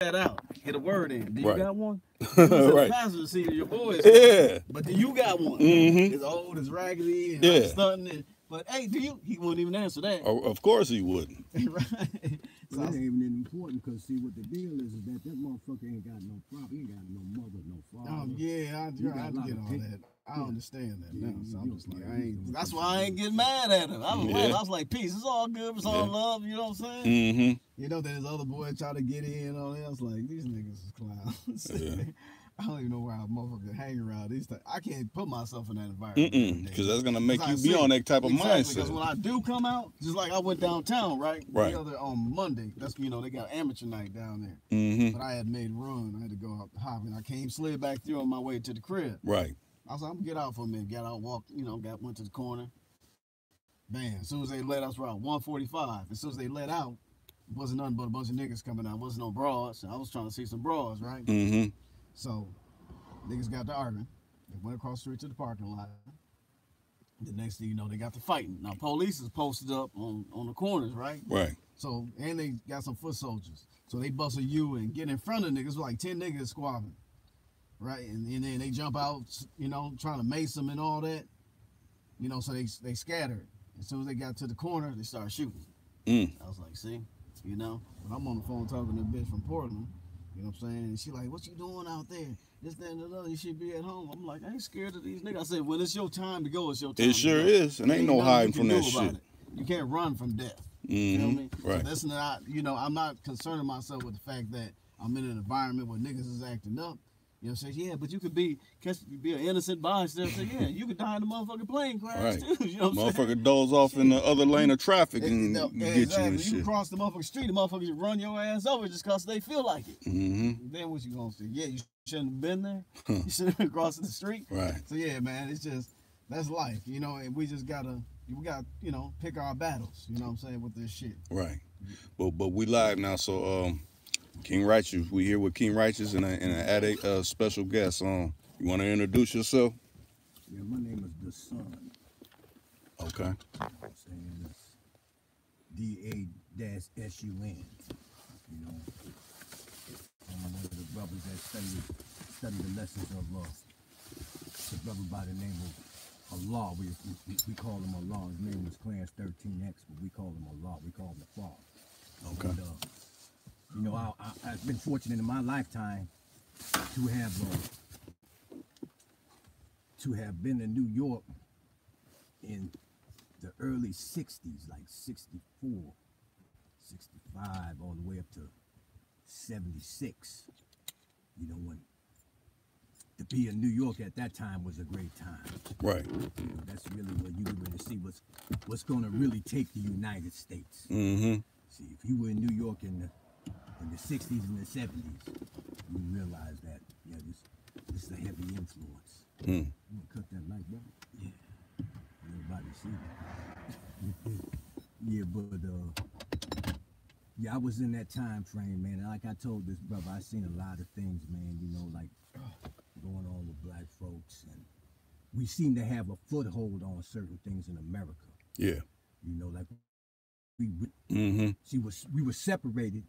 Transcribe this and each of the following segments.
that out. Get a word in. Do you Right. got one? You was Right. the passenger seat of your boys. Yeah. But do you got one? Mm-hmm. It's old, it's raggedy, and Yeah. stunting. And, but hey, do you? He wouldn't even answer that. Oh, of course he wouldn't. Right. So that ain't even important because see what the deal is that motherfucker ain't got no problem. He ain't got no mother, no father. Yeah, I get all that. I understand that now. So I'm just like, that's why I ain't getting mad at him. I was like, peace, it's all good, it's all love, you know what I'm saying? Mm-hmm. You know, that his other boy try to get in on it. I was like, these niggas is clowns. Yeah. I don't even know where I motherfucker hang around these things. I can't put myself in that environment. Because that's gonna make you be on that type of mindset. Because when I do come out, just like I went downtown, right? Right. The other on Monday. That's they got amateur night down there. Mm-hmm. But I had made a run. I had to go up hopping. I came slid back through on my way to the crib. Right. I was like, I'm gonna get out for a minute. Got out, walked, went to the corner. Bam. As soon as they let us around 145. As soon as they let out, it wasn't nothing but a bunch of niggas coming out. It wasn't no bras. I was trying to see some bras, right? Mm-hmm. So niggas got to arguing. They went across the street to the parking lot. The next thing you know, they got to fighting. Now police is posted up on the corners, right? Right. So, and they got some foot soldiers. So they bust a U and get in front of niggas, like 10 niggas squabbling. Right? And then they jump out, trying to mace them and all that. So they scattered. As soon as they got to the corner, they started shooting. I was like, see, but I'm on the phone talking to a bitch from Portland. You know what I'm saying? And she like, what you doing out there? This, that, and the other. You should be at home. I'm like, I ain't scared of these niggas. I said, when it's your time to go, it's your time. It sure is. And ain't no hiding from that shit. You can't run from death. You know what I mean? Right. So that's not, I'm not concerning myself with the fact that I'm in an environment where niggas is acting up. You know what I'm saying? Yeah, but you could be an innocent bystander. Say, yeah, you could die in a motherfucking plane crash too. You know what I'm saying? Motherfucker doze off in the other lane of traffic and get you and shit. You cross the motherfucking street, the motherfuckers run your ass over just because they feel like it. Then what you gonna say? Yeah, you shouldn't have been there. You shouldn't have been crossing the street. Right. So yeah, man, it's just, that's life, and we just gotta, pick our battles, you know what I'm saying, with this shit. Right. But we live now, so King Rychus, we here with King Rychus and a special guest. You want to introduce yourself? Yeah, my name is The Sun. Okay. I'm saying it's DA-SUN. I'm one of the brothers that study the lessons of the brother by the name of Allah. We call him Allah. His name was Clarence 13X, but we call him Allah. We call him the Father. Okay. And, I've been fortunate in my lifetime to have been in New York in the early 60s, like 64, 65, all the way up to 76. When to be in New York at that time was a great time. Right. That's really where you really see what's going to really take the United States. Mm-hmm. See, if you were in New York in the 60s and the 70s, you realize that, this is a heavy influence. You want to cut that light, bro? Yeah. Everybody see that. Yeah, but, I was in that time frame, man. And like I told this brother, I seen a lot of things, man, like going on with black folks. And we seem to have a foothold on certain things in America. Yeah. Like we were separated.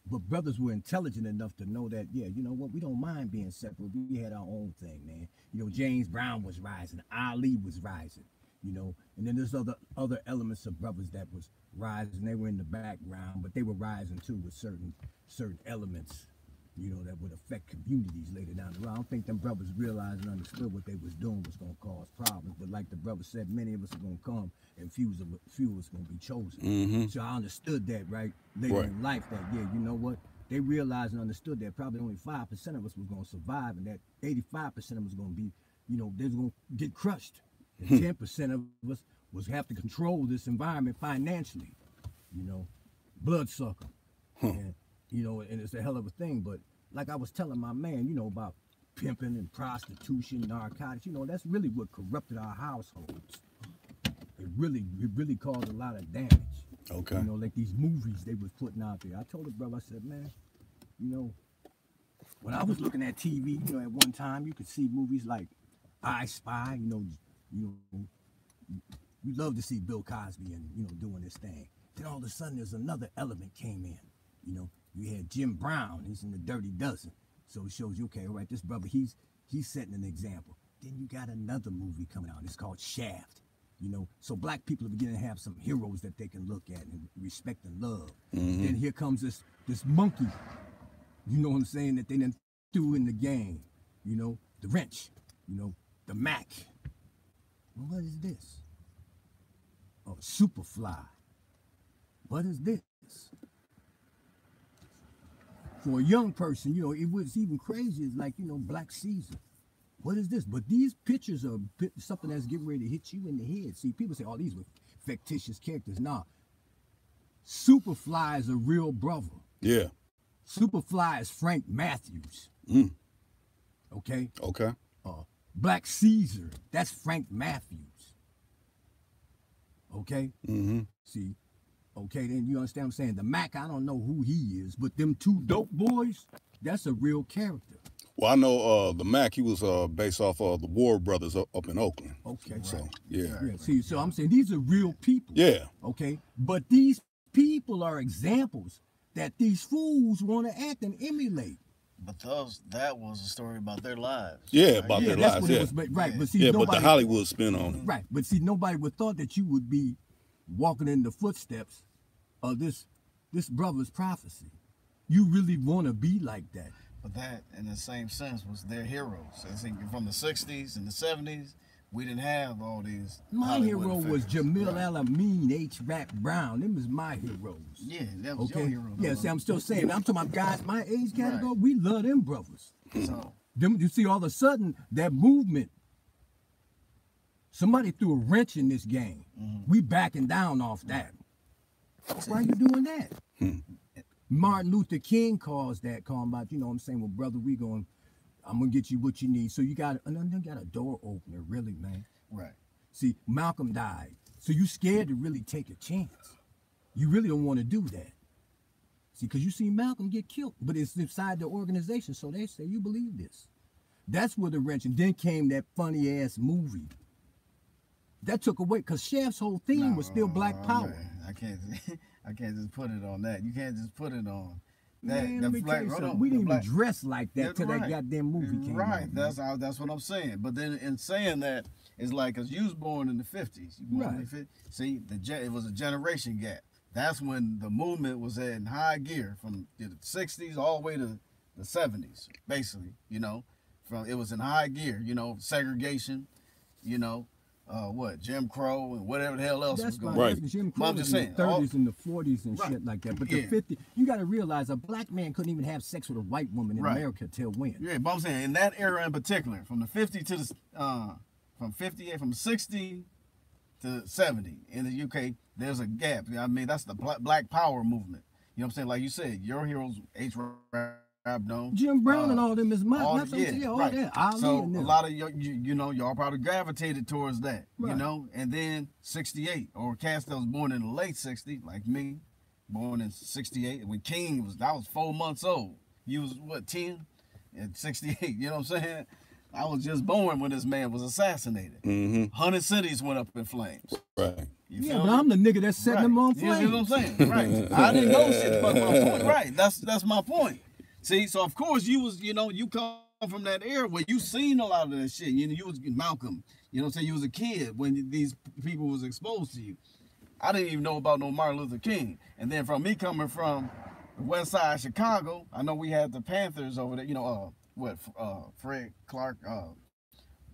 But brothers were intelligent enough to know that, we don't mind being separate. We had our own thing, man. James Brown was rising, Ali was rising, and then there's other elements of brothers that was rising. They were in the background, but they were rising too with certain elements, that would affect communities later down the road. I don't think them brothers realized and understood what they was doing was going to cause problems. But like the brother said, many of us are going to come and few is going to be chosen. So I understood that later in life that, what? They realized and understood that probably only 5% of us was going to survive and that 85% of us was going to be, they was going to get crushed. And 10% of us was have to control this environment financially, bloodsucker. And, and it's a hell of a thing. But like I was telling my man, about pimping and prostitution, narcotics, that's really what corrupted our households. It really caused a lot of damage. Okay. Like these movies they was putting out there. I told the brother, I said, man, when I was looking at TV, at one time you could see movies like I Spy, you love to see Bill Cosby and, doing this thing. Then all of a sudden there's another element came in, You had Jim Brown, he's in the Dirty Dozen. So it shows you, okay, all right, this brother, he's setting an example. Then you got another movie coming out. It's called Shaft. You know, so black people are beginning to have some heroes that they can look at and respect and love. Then here comes this monkey, you know what I'm saying, that they done threw in the game. You know, the wrench, you know, the Mac. Well, what is this? Oh, Superfly. What is this? For a young person, you know, it was even crazy. It's like, you know, Black Caesar. What is this? But these pictures are something that's getting ready to hit you in the head. See, people say, oh, these were fictitious characters. Nah. Superfly is a real brother. Yeah. Superfly is Frank Matthews. Okay? Okay. Black Caesar, that's Frank Matthews. Okay? See? Okay, then you understand what I'm saying? The Mac, I don't know who he is, but them two dope boys, that's a real character. Well, I know the Mac, he was based off of the Ward brothers up in Oakland. Okay. So, yeah. See, so I'm saying these are real people. Yeah. Okay? But these people are examples that these fools want to act and emulate. But that was a story about their lives. Yeah, right? about their that's lives, what it was, right. But see, yeah, nobody, but the Hollywood spin on it. Right, but see, nobody would thought that you would be walking in the footsteps of this brother's prophecy. You really want to be like that. But that, in the same sense, was their heroes. I think from the 60s and the 70s, we didn't have all these. My Hollywood hero was figures. Jamil Alameen, H. Rap Brown. Them is my heroes. Yeah, that was your hero. Yeah, see, I'm still saying, I'm talking about guys my age category, we love them brothers. So, Them, you see, all of a sudden, that movement, somebody threw a wrench in this game. We backing down off that. Why are you doing that? Martin Luther King caused that, calling about, you know what I'm saying, well, brother, I'm going to get you what you need. So you got a door opener, really, man. right. See, Malcolm died. So you scared to really take a chance. You really don't want to do that. See, because you see Malcolm get killed, but it's inside the organization. So they say, you believe this. That's where the wrench, and then came that funny ass movie. That took away, because Chef's whole theme was still Black Power. Man, I can't just put it on that. You can't just put it on that. Man, let me tell you something. We didn't even dress like that till that goddamn movie came out. Right, that's what I'm saying. But then in saying that, it's like, because you was born in the 50s. You born in the 50s. See, it was a generation gap. That's when the movement was in high gear, from the 60s all the way to the 70s, basically, you know. It was in high gear, you know, segregation, you know, Jim Crow and whatever the hell else was going on. Right. Jim Crow I'm just saying, in the 30s and the 40s and shit like that. But the 50s, you got to realize a black man couldn't even have sex with a white woman in America till when? Yeah, but I'm saying in that era in particular, from the 50 to the, from 60 to 70 in the UK, there's a gap. I mean, that's the Black Power movement. You know what I'm saying? Like you said, your heroes, H. Abdon, Jim Brown and all them is mine. all That's what I'm saying. All that. Ali So and a them. lot of you know, y'all probably gravitated towards that, you Right. know. And then 68, or cast that was born in the late 60s, like me, born in 68. When King I was 4 months old. You was what, 10? At 68, you know what I'm saying? I was just born when this man was assassinated. 100 cities went up in flames. Right. You Yeah, feel but me? I'm the nigga that's setting them on flames. You know what I'm saying? Right. I didn't know shit, but my point. Right. That's my point. See, so of course you was, you know, you come from that era where you seen a lot of that shit. You know, you was Malcolm. You know what I'm saying? You was a kid when these people was exposed to you. I didn't even know about no Martin Luther King. And then from me coming from the west side of Chicago, I know we had the Panthers over there, you know, Fred Clark,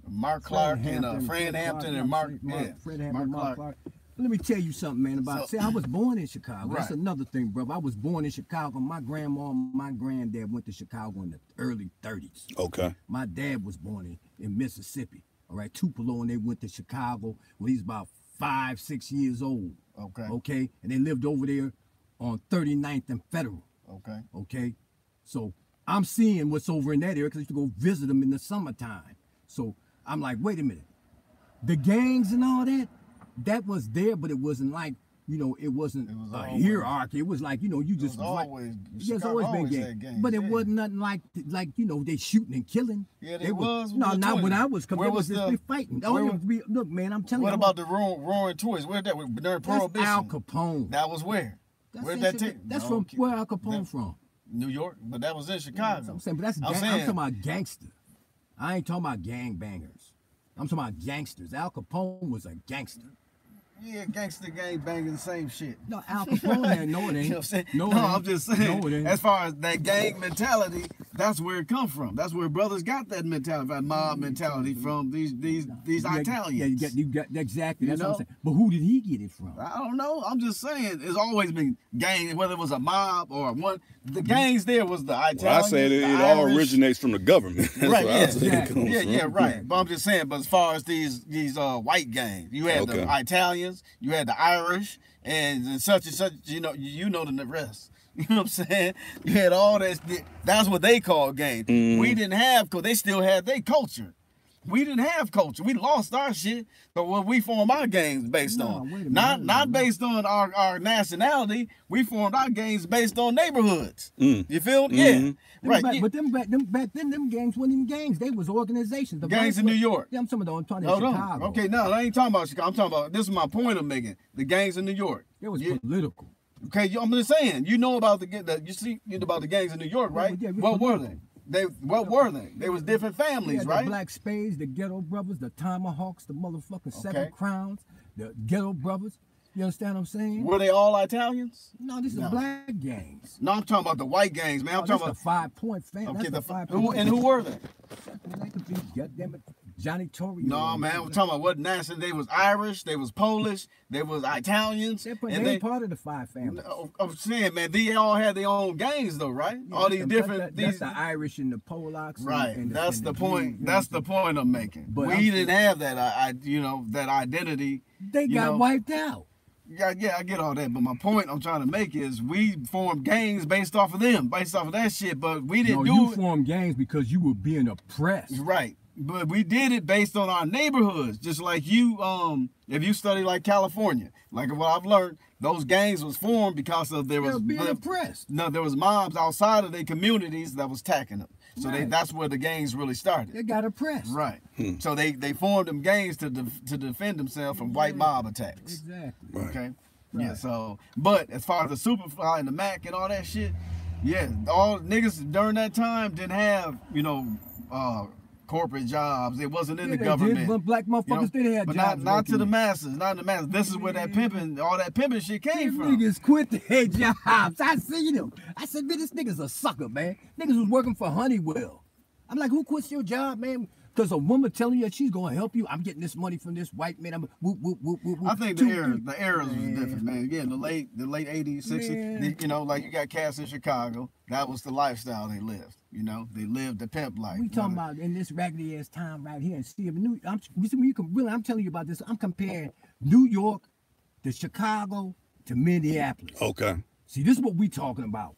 Mark Clark, and Fred Hampton and Mark Clark. Let me tell you something, man, about, see, I was born in Chicago. That's Right. another thing, brother. I was born in Chicago. My grandma and my granddad went to Chicago in the early 30s. Okay. My dad was born in Mississippi, all right, Tupelo, and they went to Chicago when he was about 5, 6 years old. Okay. Okay, and they lived over there on 39th and Federal. Okay. Okay, so I'm seeing what's over in that area because I used to go visit them in the summertime. So I'm like, wait a minute, the gangs and all that, that was there, but it wasn't like, you know, it wasn't a hierarchy. It was like, you know, you just it's always been gangs, but it wasn't nothing like you know, they shooting and killing. Yeah, they was. No, not when I was coming. It was just fighting. Look, man, I'm telling you. What about the Roaring Twenties? Where'd that during Prohibition? Al Capone. That was where? Where'd that take? That's from where Al Capone from. New York, but that was in Chicago. Yeah, I'm saying, but that's I'm talking about gangster. I ain't talking about gang bangers. I'm talking about gangsters. Al Capone was a gangster. Yeah, gangster gang banging the same shit. No, Al Capone ain't. No, it ain't. You know what I'm saying? No, I'm just saying. No, it ain't. As far as that gang mentality, that's where it come from. That's where brothers got that mentality, that mob mentality from these Italians. Yeah, you got exactly. That's what I'm saying. But who did he get it from? I don't know. I'm just saying. It's always been gang, whether it was a mob or one. The gangs there was the Italians. Well, I said it all originates from the government. That's right? Yeah, exactly. Right. Yeah. But I'm just saying. But as far as these white gangs, you had the Italians, you had the Irish, and such and such. You know the rest. You know what I'm saying? You had all that. That's what they call gangs. We didn't have, because they still had their culture. We didn't have culture. We lost our shit. So what we formed our gangs based on. Not based on our nationality. We formed our gangs based on neighborhoods. You feel? Yeah. Right. But back then, them gangs weren't even gangs. They was organizations. The gangs in New York. Yeah, I'm talking about Chicago. Okay, no, I ain't talking about Chicago. I'm talking about, this is my point I'm making. The gangs in New York. It was political. Okay, I'm just saying. You know about the gangs in New York, right? Yeah, what were they? What were they? They was different families, right? The Black Spades, the Ghetto Brothers, the Tomahawks, the motherfucking Seven Crowns, the Ghetto Brothers. You understand what I'm saying? Were they all Italians? No, these are black gangs. No, I'm talking about the white gangs, man. I'm talking about the 5 Point family. Okay, who were they? They could be, goddammit, Johnny Torrio. No, man, I'm talking about what national. They was Irish, they was Polish, they was Italians. They part of the 5 families. I'm saying, man, they all had their own gangs, though, right? Yeah, all these different. That's the Irish and the Polacks. Right. That's the point. That's the point I'm making. But we didn't have that. That identity. They got wiped out. Yeah, I get all that, but my point I'm trying to make is we formed gangs based off of them, based off of that shit, but we didn't do it. You formed gangs because you were being oppressed. Right. But we did it based on our neighborhoods, just like you, if you study like California, like what I've learned, those gangs was formed because of they were being oppressed. No, there was mobs outside of their communities that was attacking them. So that's where the gangs really started. They got oppressed. Right. So they formed them gangs to defend themselves from white mob attacks. Exactly. Right. Okay. Right. Yeah. So, but as far as the Superfly and the Mac and all that shit, yeah, all niggas during that time didn't have corporate jobs. It wasn't in the government. But black motherfuckers did have but jobs. Not to the masses. Not the masses. This is where that pimping, all that pimping shit came from. Niggas quit their jobs. I seen them. I said, man, this nigga's a sucker, man. Niggas was working for Honeywell. I'm like, who quits your job, man? Because a woman telling you that she's going to help you. I'm getting this money from this white man. I think the eras was different, man. Yeah, the late 80s, 60s. Like you got cats in Chicago. That was the lifestyle they lived. They lived the pimp life. We talking about in this raggedy ass time right here. And see, I'm telling you about this. I'm comparing New York to Chicago to Minneapolis. Okay. See, this is what we talking about.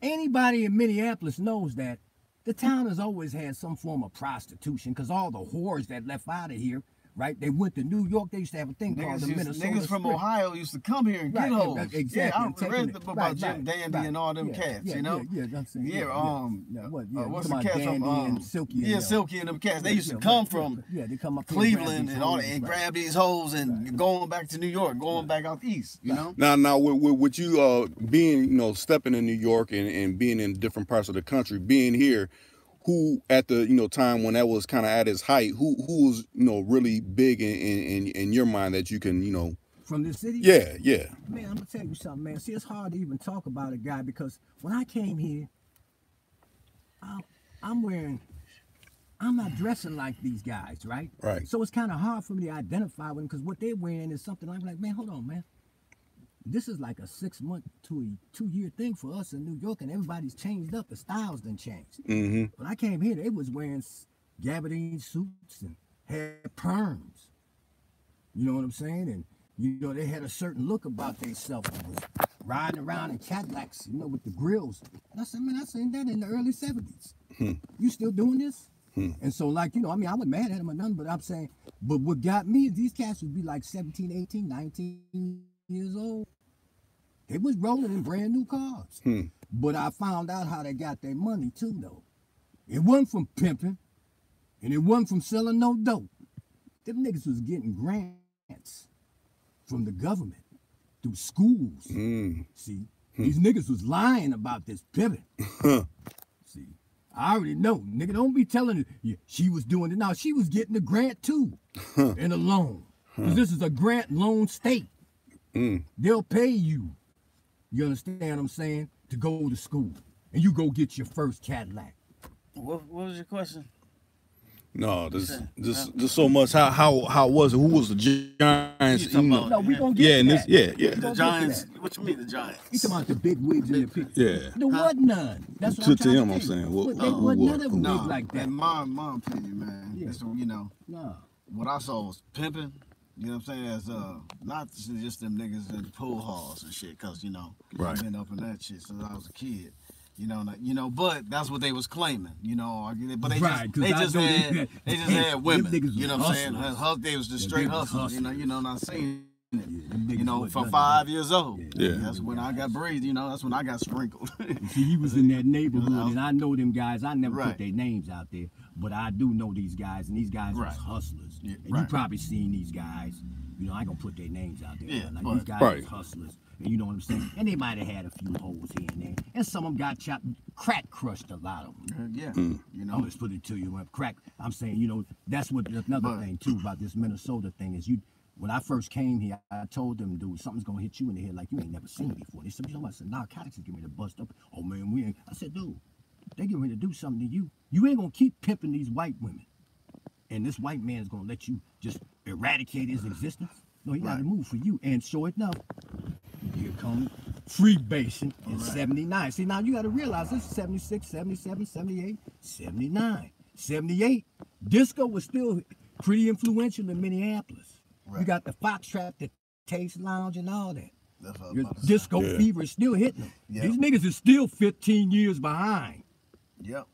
Anybody in Minneapolis knows that the town has always had some form of prostitution because all the whores that left out of here, right? They went to New York. They used to have a thing called the Minnesota niggas from Ohio used to come here and get hoes. Exactly. Yeah, I read the book about Jim Dandy and all them cats, Yeah, I'm saying. What's the cat from? And Silky. Silky and them cats. They used to come from they come up Cleveland and all that, and grab these hoes and going back to New York, going back out east, Now, with you being, stepping in New York and being in different parts of the country, being here, who at the time when that was kind of at its height, who was really big in your mind that you can from the city? Yeah. Man, I'm gonna tell you something, man. See, it's hard to even talk about a guy because when I came here, I'm not dressing like these guys, right? Right. So it's kind of hard for me to identify with them because what they're wearing is something I'm like, man, hold on, man. This is like a 6 month to a 2-year thing for us in New York, and everybody's changed up. The styles done changed. Mm-hmm. When I came here, they was wearing gabardine suits and had perms. You know what I'm saying? And they had a certain look about themselves. Was riding around in Cadillacs, with the grills. And I said, man, I seen that in the early 70s. You still doing this? And so, I wasn't mad at him or nothing, but I'm saying, but what got me is these cats would be like 17, 18, 19 years old. They was rolling in brand new cars. But I found out how they got their money too, though. It wasn't from pimping, and it wasn't from selling no dope. Them niggas was getting grants from the government through schools. See, These niggas was lying about this pimping. See, I already know. Nigga, don't be telling you she was doing it. Now, she was getting a grant too and a loan. Because this is a grant loan state. They'll pay you, you understand what I'm saying, to go to school. And you go get your first Cadillac. What was your question? No, this so much. How was it? Who was the Giants? No, we gonna get to that. The Giants. What you mean the Giants? You talking about the big wigs in the picture? Yeah. There wasn't none. That's what I'm trying to him, I'm tell you. saying. There wasn't none of them No, wigs like that. in my opinion, man, it's, you know, No. what I saw was pimping. You know what I'm saying? As not just them niggas in the pool halls and shit, cause you know, I've been up in that shit since I was a kid. You know, but that's what they was claiming. You know, but they just had women. You know what I'm saying? They was just straight hustlers. You know, not saying it. You know, from 5 years old. That's when I got breathed. You know, that's when I got sprinkled. See, he was in that neighborhood, and I know them guys. I never put their names out there, but I do know these guys, and these guys was hustlers. And you probably seen these guys. You know, I ain't gonna put their names out there. These guys was hustlers. And you know what I'm saying? And they might have had a few holes here and there. And some of them got chopped, crack crushed a lot of them. You know, I'll just put it to you. Crack, I'm saying, you know, that's what another thing too about this Minnesota thing is when I first came here, I told them, dude, something's gonna hit you in the head like you ain't never seen before. They said, you know what? I said, narcotics is getting ready to bust up. Oh man, we ain't. I said, dude, they getting ready to do something to you. You ain't gonna keep pimping these white women. And this white man is gonna let you just eradicate his existence. No, he gotta move for you. And sure enough, here comes freebasing in 79. See, now you got to realize this is 76, 77, 78, 79. 78, disco was still pretty influential in Minneapolis. You got the Foxtrot, the Taste Lounge, and all that. Disco fever is still hitting them. These niggas is still 15 years behind. So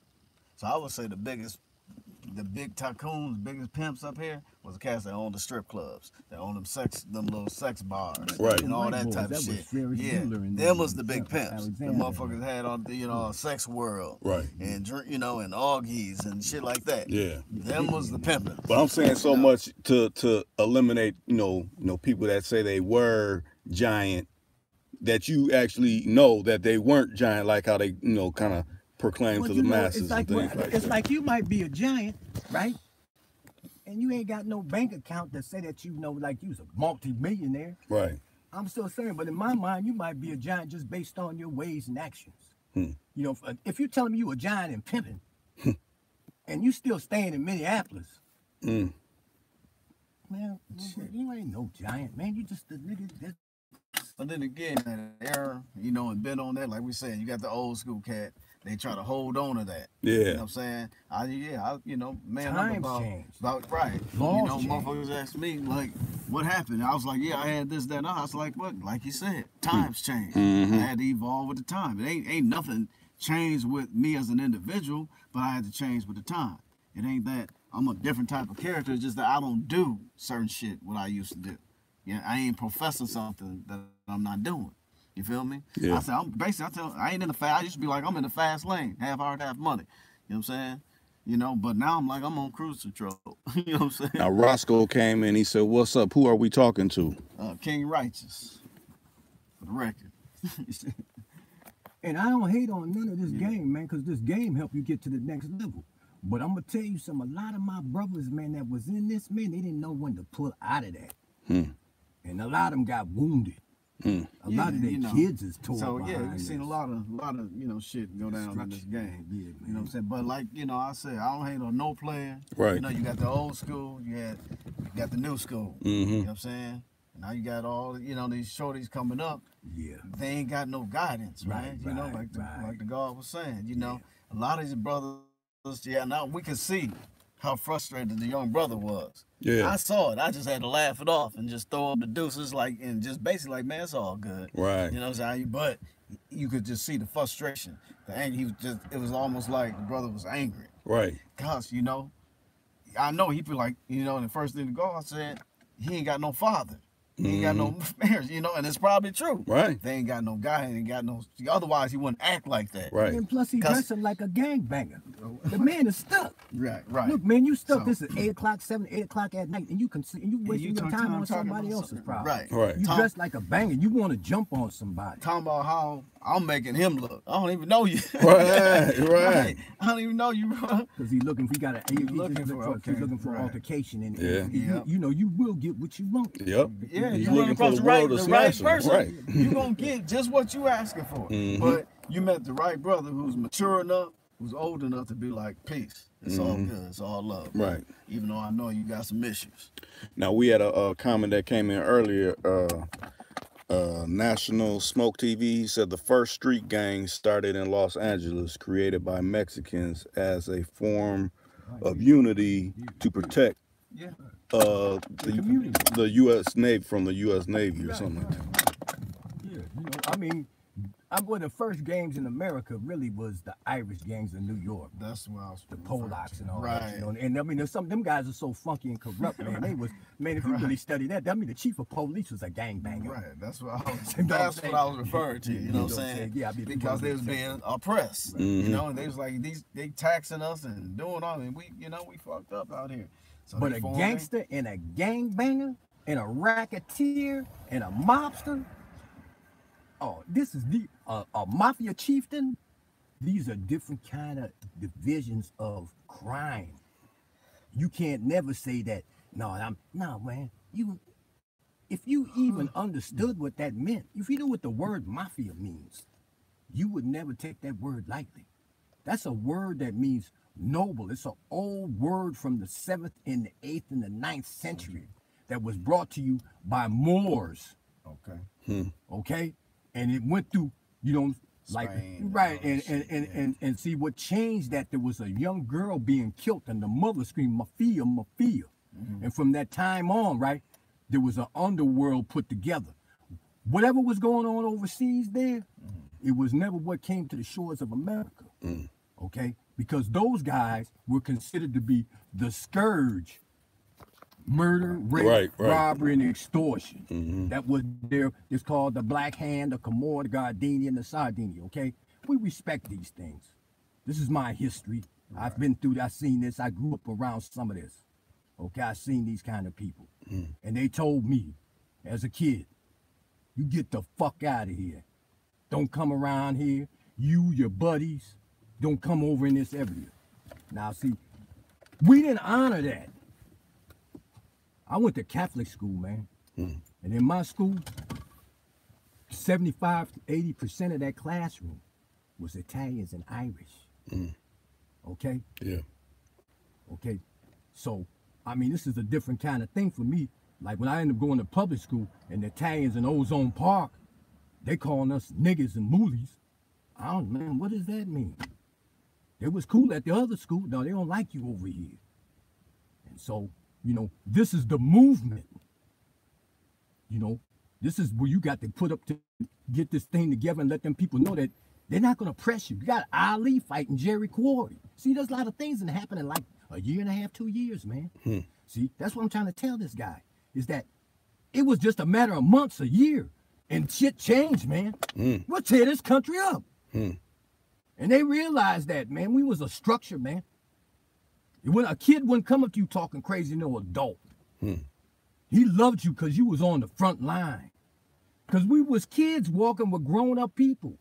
I would say the big tycoons, biggest pimps up here was the cats that own the strip clubs, that own them little sex bars, and all that type of shit. Them was the big pimps. The motherfuckers had all the sex world, and and orgies and shit like that. Them was the pimping. But I'm saying so much to eliminate people that say they were giant, that you actually know that they weren't giant, like how they kind of proclaim to the masses. It's like you might be a giant, right? And you ain't got no bank account to say that like you's a multi-millionaire. Right. I'm still saying, but in my mind, you might be a giant just based on your ways and actions. You know, if you're telling me you a giant in pimping, and you still staying in Minneapolis, man, you ain't no giant, man. You just a nigga. But then again, that era, and been on that, like we said, you got the old school cat. They try to hold on to that. You know what I'm saying? Man, I'm about right. Motherfuckers ask me, like, what happened? I was like, I had this, that, and I was like, what? Like you said, times change. I had to evolve with the time. It ain't nothing changed with me as an individual, but I had to change with the time. It ain't that I'm a different type of character. It's just that I don't do certain shit what I used to do. I ain't professing something that I'm not doing. You feel me? I said, I ain't in the fast. I used to be like, I'm in the fast lane, half hard, half money. You know what I'm saying? But now I'm like, I'm on cruise control. You know what I'm saying? Now Roscoe came in, he said, what's up? Who are we talking to? King Rychus, for the record. And I don't hate on none of this game, man, because this game help you get to the next level. But I'm going to tell you something, a lot of my brothers, man, that was in this, man, they didn't know when to pull out of that. And a lot of them got wounded. A lot of their kids is torn. So we've seen a lot of shit go down in this game. You know what I'm saying? But like I said, I don't hate on no player. Right. You got the old school, you got the new school. You know what I'm saying? Now you got all these shorties coming up. They ain't got no guidance, right? Like the God was saying. A lot of these brothers. Now we can see how frustrated the young brother was. I saw it. I just had to laugh it off and just throw up the deuces, and just basically like, man, it's all good. Right. You know what I'm saying? But you could just see the frustration, the anger. It was almost like the brother was angry. Right. Cause I know he'd be like, and the first thing to go, I said, he ain't got no father. He ain't got no parents, and it's probably true. Right. They ain't got no guy, ain't got no, otherwise he wouldn't act like that. Right. And plus he dressing like a gangbanger. The man is stuck. Right. Look, man, you stuck. This is 8 o'clock, 8 o'clock at night, and you wasting your time on somebody else's problem. Right. You dress like a banger. You want to jump on somebody. Talking about I'm making him look. I don't even know you. Right. I don't even know you, bro. Because he's looking for, he's looking for altercation, and you know, you will get what you want. Yep. Yeah, he's you looking across for the right person. right. You gonna get just what you asking for. But you met the right brother who's mature enough, who's old enough to be like, peace. It's all good. It's all love. Right. Even though I know you got some issues. Now, we had a comment that came in earlier. National Smoke TV, he said the first street gang started in Los Angeles, created by Mexicans as a form of unity to protect the U.S. Navy from the U.S. Navy or something like that. Yeah, you know, I mean, one of the first gangs in America really was the Irish gangs in New York. That's what I was the Polacks and all right. that. You know? And I mean, them guys are so funky and corrupt, man. They was, man, if you really study that, I mean, the chief of police was a gangbanger. Right. That's what I was referring to. You know what I'm saying? Yeah, because they was being oppressed. You know, and they was like they taxing us and doing all, and we fucked up out here. So but a gangster and a gangbanger and a racketeer and a mobster. Oh, this is a mafia chieftain. These are different kind of divisions of crime. You can't never say that. No, man. If you even understood what that meant, if you knew what the word mafia means, you would never take that word lightly. That's a word that means noble. It's an old word from the 7th and the 8th and the 9th century that was brought to you by Moors. Okay. Okay. And it went through, you know, like Spain, right, and see what changed that. There was a young girl being killed, and the mother screamed, "Mafia, mafia!" And from that time on, right, there was an underworld put together. Whatever was going on overseas there, it was never what came to the shores of America. Okay, because those guys were considered to be the scourge. Murder, rape, robbery, and extortion. That was it's called the Black Hand, the Camorra, the Gardenia, the Sardinia, okay? We respect these things. This is my history. I've been through that, I've seen this. I grew up around some of this, okay? I've seen these kind of people. And they told me, as a kid, you get the fuck out of here. Don't come around here. You, your buddies, don't come over in this area. Now, see, we didn't honor that. I went to Catholic school, man. And in my school, 75 to 80% of that classroom was Italians and Irish. Okay? Yeah. Okay. So, I mean, this is a different kind of thing for me. Like when I ended up going to public school and the Italians in Ozone Park, they calling us niggas and moolies. I don't, man, what does that mean? They was cool at the other school. No, they don't like you over here. And so, you know, this is the movement. You know, this is where you got to put up to get this thing together and let them people know that they're not going to press you. You got Ali fighting Jerry Quarry. See, there's a lot of things that happen in like a year and a half, 2 years, man. See, that's what I'm trying to tell this guy, is that it was just a matter of months, a year, and shit changed, man. We'll tear this country up. And they realized that, man, we was a structure, man. When a kid wouldn't come up to you talking crazy, no adult. He loved you because you was on the front line. Because we was kids walking with grown-up people.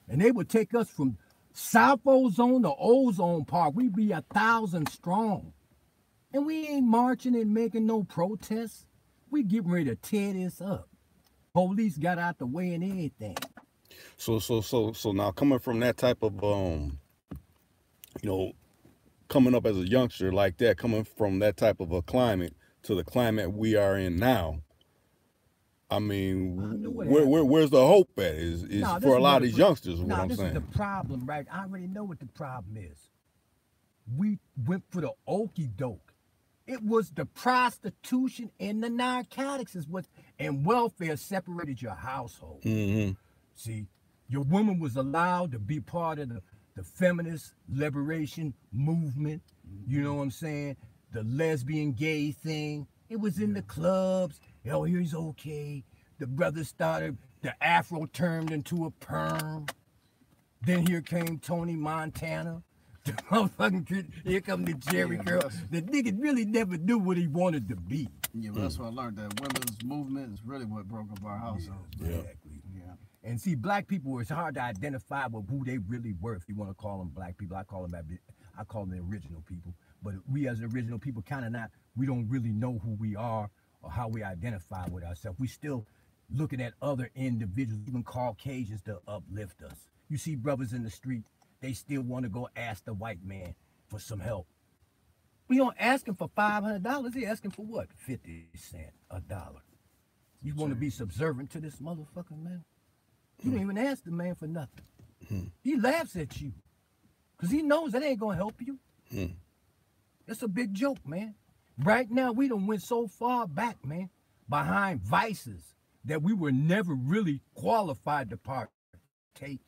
And they would take us from South Ozone to Ozone Park. We'd be 1,000 strong. And we ain't marching and making no protests. We getting ready to tear this up. Police got out the way and everything. So now coming from that type of, you know, coming up as a youngster like that, coming from that type of a climate to the climate we are in now, I mean, where's the hope at? Is for a lot of these youngsters, what I'm saying. This is the problem, right? I already know what the problem is. We went for the okie doke. It was the prostitution and the narcotics is what, and welfare separated your household. See, your woman was allowed to be part of the feminist liberation movement. You know what I'm saying? The lesbian gay thing. It was in the clubs. Oh, here's okay. The brothers started, the afro turned into a perm. Then here came Tony Montana. The motherfucking, here come the Jerry girl. The nigga really never knew what he wanted to be. Yeah, but that's what I learned, that women's movement is really what broke up our household. Exactly. And see, black people, it's hard to identify with who they really were. If you want to call them black people, I call them the original people. But we as the original people we don't really know who we are or how we identify with ourselves. We still looking at other individuals, even Caucasians, to uplift us. You see brothers in the street, they still want to go ask the white man for some help. We don't ask him for $500. They asking for what? 50 cents, $1. You want to be subservient to this motherfucker, man? You don't even ask the man for nothing. He laughs at you because he knows that ain't going to help you. That's a big joke, man. Right now, we done went so far back, man, behind vices that we were never really qualified to partake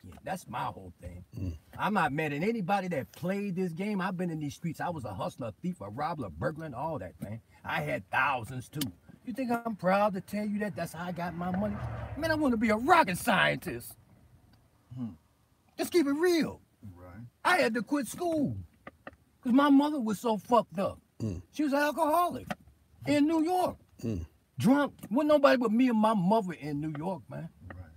in. That's my whole thing. I'm not mad at anybody that played this game. I've been in these streets. I was a hustler, a thief, a robber, a burglar, and all that, man. I had thousands, too. You think I'm proud to tell you that that's how I got my money? Man, I want to be a rocket scientist. Just keep it real. Right. I had to quit school because my mother was so fucked up. She was an alcoholic in New York. Drunk. Wasn't nobody but me and my mother in New York, man. Right.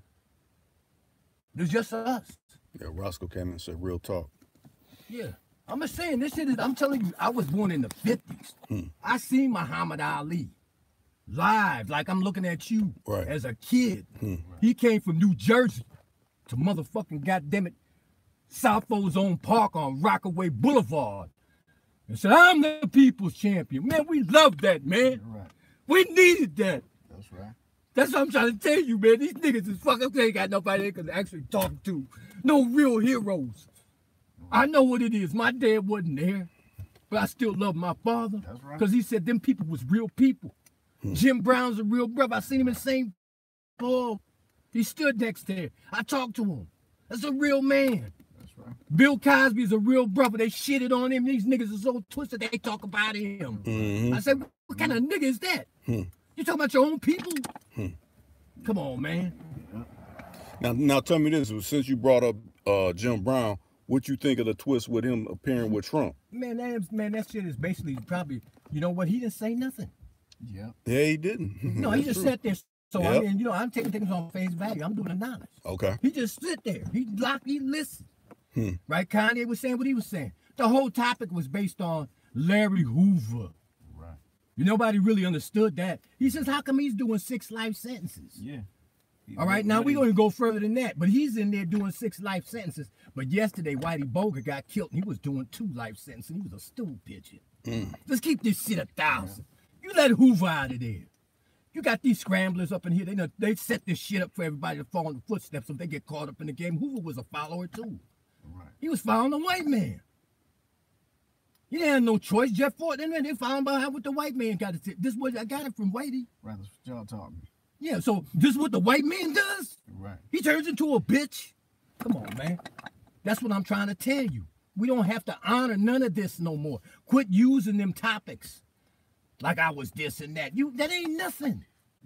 It was just us. Yeah, Roscoe came in and said real talk. Yeah. I'm just saying, this shit is, I'm telling you, I was born in the 50s. I seen Muhammad Ali live, like I'm looking at you as a kid. He came from New Jersey to motherfucking goddamn it, South Ozone Park on Rockaway Boulevard and said, I'm the people's champion. Man, we love that, man. Right. We needed that. That's right. That's what I'm trying to tell you, man. These niggas is fucking, they ain't got nobody they can actually talk to. No real heroes. I know what it is. My dad wasn't there, but I still love my father. That's right. Because he said them people was real people. Jim Brown's a real brother. I seen him in St. Paul. He stood next there. I talked to him. That's a real man. That's right. Bill Cosby's a real brother. They shitted on him. These niggas are so twisted they talk about him. I said, what kind of nigga is that? You talking about your own people? Come on, man. Now tell me this, since you brought up Jim Brown, what you think of the twist with him appearing with Trump? Man, that shit is basically probably, you know what, he didn't say nothing. Yeah. Yeah, he didn't. No, he just sat there. So I mean, you know, I'm taking things on face value. I'm doing a knowledge. Okay. He just sit there. He listened. Right? Kanye was saying what he was saying. The whole topic was based on Larry Hoover. Right. Nobody really understood that. He says, how come he's doing 6 life sentences? Yeah. All right, now we're going to go further than that. But he's in there doing 6 life sentences. But yesterday, Whitey Bulger got killed, and he was doing 2 life sentences. He was a stool pigeon. Let's keep this shit 1,000. You let Hoover out of there. You got these scramblers up in here. They set this shit up for everybody to follow in the footsteps if they get caught up in the game. Hoover was a follower, too. Right. He was following the white man. He didn't have no choice. Jeff Ford, and then they found out what the white man got to say. This is what I got it from Whitey. Right, that's what y'all taught me. Yeah, so this is what the white man does? Right. He turns into a bitch? Come on, man. That's what I'm trying to tell you. We don't have to honor none of this no more. Quit using them topics like I was this and that. That ain't nothing.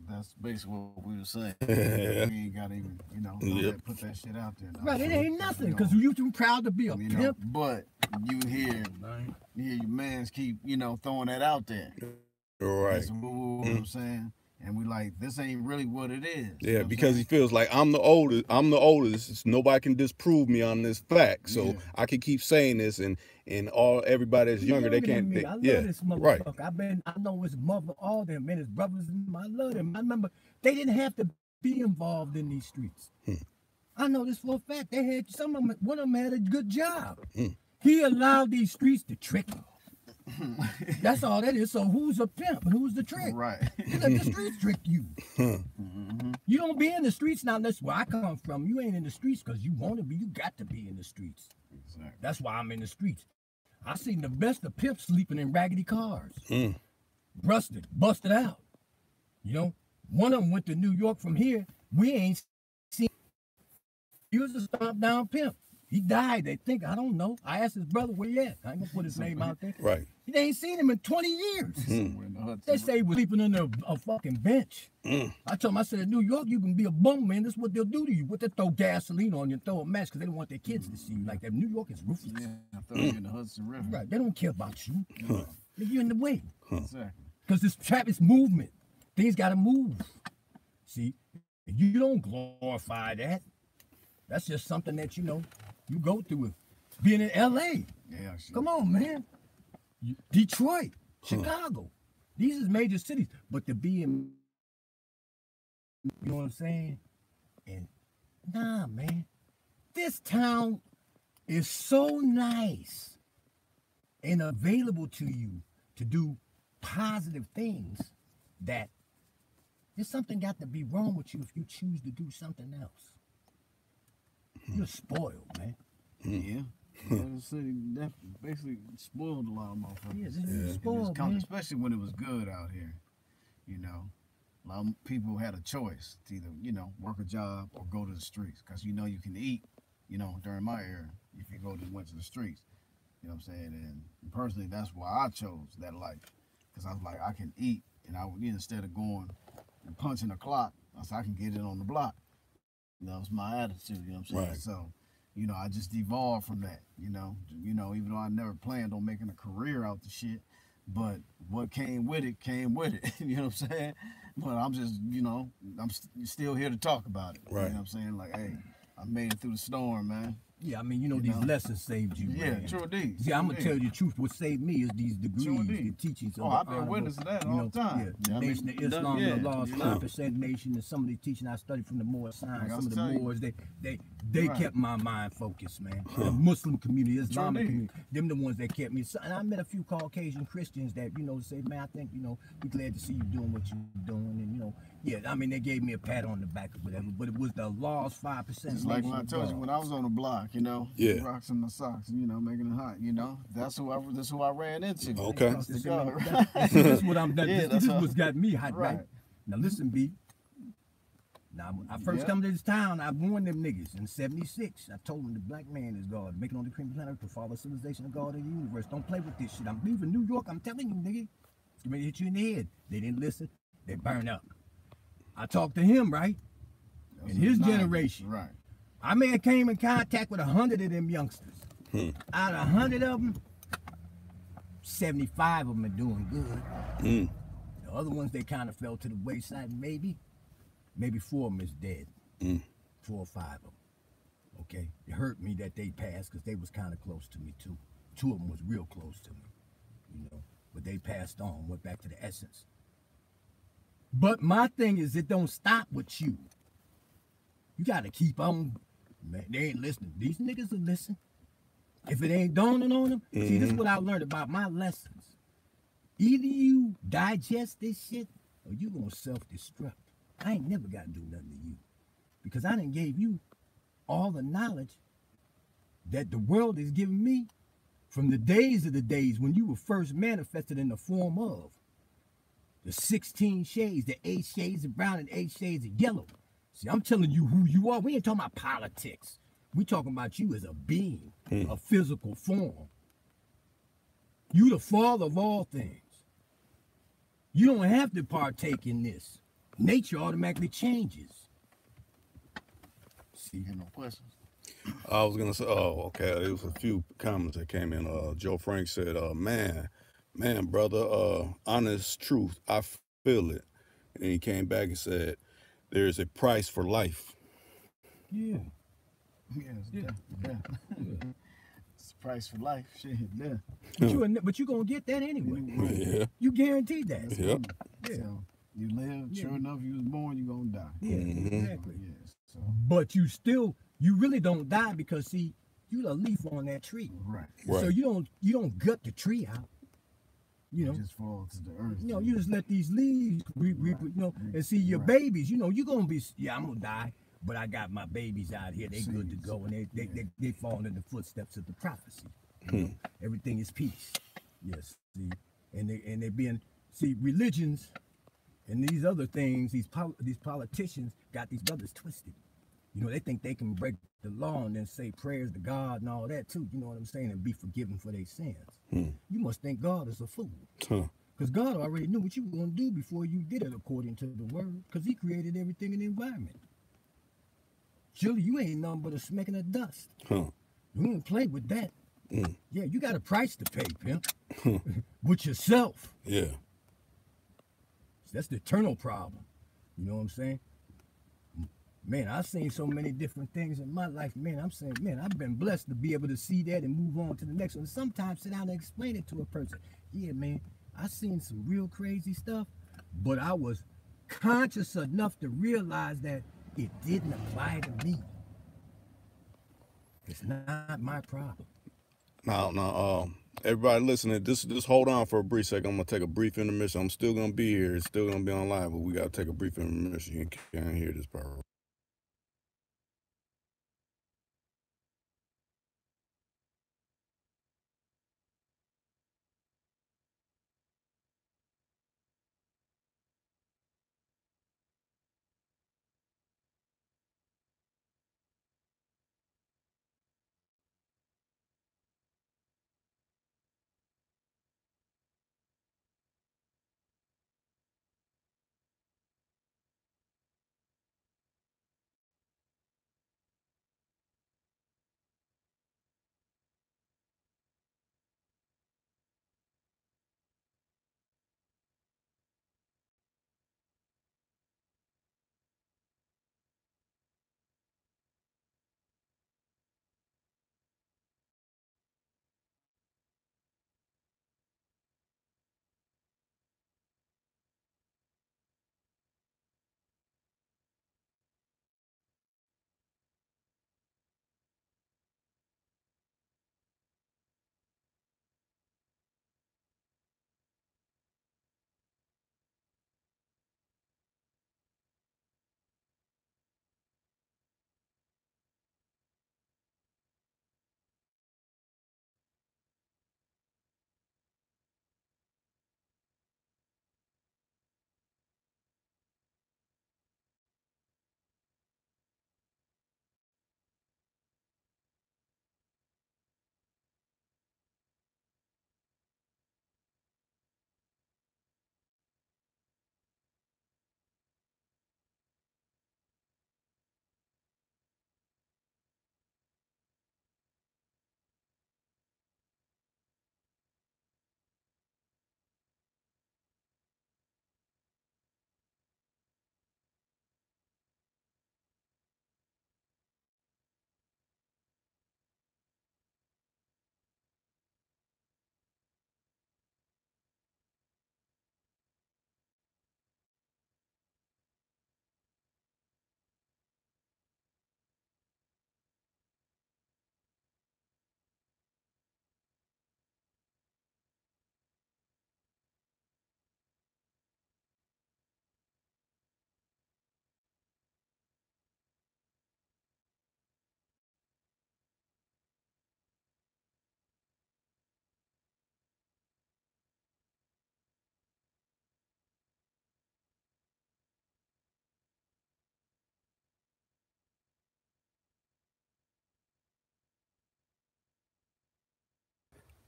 That's basically what we were saying. We ain't got to even, you know, put that shit out there. Right, it ain't nothing because you too proud to be a pimp. Know, but you hear your mans keep, you know, throwing that out there. Right. That's what I'm saying. And we like, this ain't really what it is. Yeah, because he feels like I'm the oldest. Nobody can disprove me on this fact. So I can keep saying this, and everybody that's younger, they can't. I love this motherfucker. I know his mother, all them, man, his brothers. I love them. I remember they didn't have to be involved in these streets. I know this for a fact. They had some of them. One of them had a good job. He allowed these streets to trick him. That's all that is. So who's a pimp and who's the trick? Right. You let the streets trick you. You don't be in the streets now. That's where I come from. You ain't in the streets because you want to be. You got to be in the streets. Exactly. That's why I'm in the streets. I seen the best of pimps sleeping in raggedy cars. Busted out. You know, one of them went to New York from here. We ain't seen. He was a stomped down pimp. He died, they think. I don't know. I asked his brother where he at. I ain't gonna put his name out there. Right. They ain't seen him in 20 years. They say he was sleeping under a fucking bench. I told him, I said, in New York, you can be a bum, man. This is what they'll do to you. What they throw gasoline on you and throw a match because they don't want their kids to see you. Like that. New York is ruthless. Yeah, throw you in the Hudson River. Right. They don't care about you. You're in the way. Exactly. Because this trap is movement. Things got to move. See? You don't glorify that. That's just something that, you know, you go through with being in LA. Yeah, Come on, man. Detroit, Chicago. These is major cities. But to be in, you know what I'm saying? And nah, man. This town is so nice and available to you to do positive things that there's something got to be wrong with you if you choose to do something else. You're spoiled, man. Yeah. The city basically spoiled a lot of motherfuckers. Yeah, spoiled, man. Especially when it was good out here. You know, a lot of people had a choice to either, you know, work a job or go to the streets. Because you know you can eat, you know, during my era if you went to the streets. You know what I'm saying? And personally, that's why I chose that life. Because I was like, I can eat. And I would, instead of going and punching a clock, I said, I can get it on the block. You know, it's my attitude, you know what I'm saying? Right. So, you know, I just evolved from that, you know, even though I never planned on making a career out the shit, but what came with it, you know what I'm saying? But I'm just, you know, I'm still here to talk about it. Right. You know what I'm saying? Like, hey, I made it through the storm, man. Yeah, I mean, you know, these lessons saved you, yeah, man. True indeed. See, I'm going to tell you the truth. What saved me is these degrees, the teachings of I've been witnessing that all the time. Yeah, the Nation of Islam, the Law's 5% Nation, and some of the teaching I studied from the Moor science, some of the Moors, they kept my mind focused, man. The Muslim community, Islamic community, them the ones that kept me. And I met a few Caucasian Christians that, you know, say, man, I think, you know, we're glad to see you doing what you're doing. And, you know, yeah, I mean, they gave me a pat on the back or whatever, but it was the Law's 5%. It's like when I told you when I was on the block, you know, rocks in my socks, you know, making it hot, you know, that's who I ran into. Okay. This is what I'm done. This is what's got me hot, right? Now listen, B. Now I first come to this town, I warned them niggas in '76. I told them the black man is God, making on the cream planet to follow civilization of God in the universe. Don't play with this shit. I'm leaving New York. I'm telling you, nigga. It's gonna hit you in the head. They didn't listen. They burned up. I talked to him, right? In his generation. Right. I may have came in contact with 100 of them youngsters. Out of 100 of them, 75 of them are doing good. The other ones, they kind of fell to the wayside. Maybe 4 of them is dead. 4 or 5 of them. Okay? It hurt me that they passed because they was kind of close to me too. 2 of them was real close to me. You know, but they passed on, went back to the essence. But my thing is, it don't stop with you. You got to keep on. Man, they ain't listening. These niggas will listen. If it ain't dawning on them, see, this is what I learned about my lessons. Either you digest this shit or you gonna self-destruct. I ain't never got to do nothing to you because I done gave you all the knowledge that the world is giving me from the days of the days when you were first manifested in the form of the 16 shades, the 8 shades of brown and 8 shades of yellow. See, I'm telling you who you are. We ain't talking about politics. We talking about you as a being, a physical form. You the father of all things. You don't have to partake in this. Nature automatically changes. See, you have no questions? I was gonna say, oh, okay. There was a few comments that came in. Joe Frank said, man, brother, honest truth, I feel it. And he came back and said, there's a price for life. Yeah. Yeah. It's a price for life. Shit, yeah. But you gonna get that anyway. Yeah. You guaranteed that. Yep. Yeah. So you live, sure enough, you was born, you gonna die. Yeah, exactly. So. But you really don't die because see, you the leaf on that tree. Right. So you don't gut the tree out. You know, just fall to the earth. You know, you just let these leaves, you know, and see your babies. You know, you're gonna be. Yeah, I'm gonna die, but I got my babies out here. They good to go, and they fall in the footsteps of the prophecy. You know, everything is peace. Yes, see, and they being religions, and these other things. These politicians got these brothers twisted. You know, they think they can break the law and then say prayers to God and all that too. You know what I'm saying, and be forgiven for their sins. You must think God is a fool. Because God already knew what you were going to do before you did it according to the word. Because he created everything in the environment. Surely you ain't nothing but a speck of dust. You don't play with that. Yeah, you got a price to pay, pimp. With yourself. Yeah. That's the eternal problem. You know what I'm saying? Man, I've seen so many different things in my life. Man, I'm saying, man, I've been blessed to be able to see that and move on to the next one. Sometimes sit down and explain it to a person. Yeah, man, I seen some real crazy stuff, but I was conscious enough to realize that it didn't apply to me. It's not my problem. Now, everybody listening, just hold on for a brief second. I'm gonna take a brief intermission. I'm still gonna be here. It's still gonna be online, but we gotta take a brief intermission. You can't hear this part.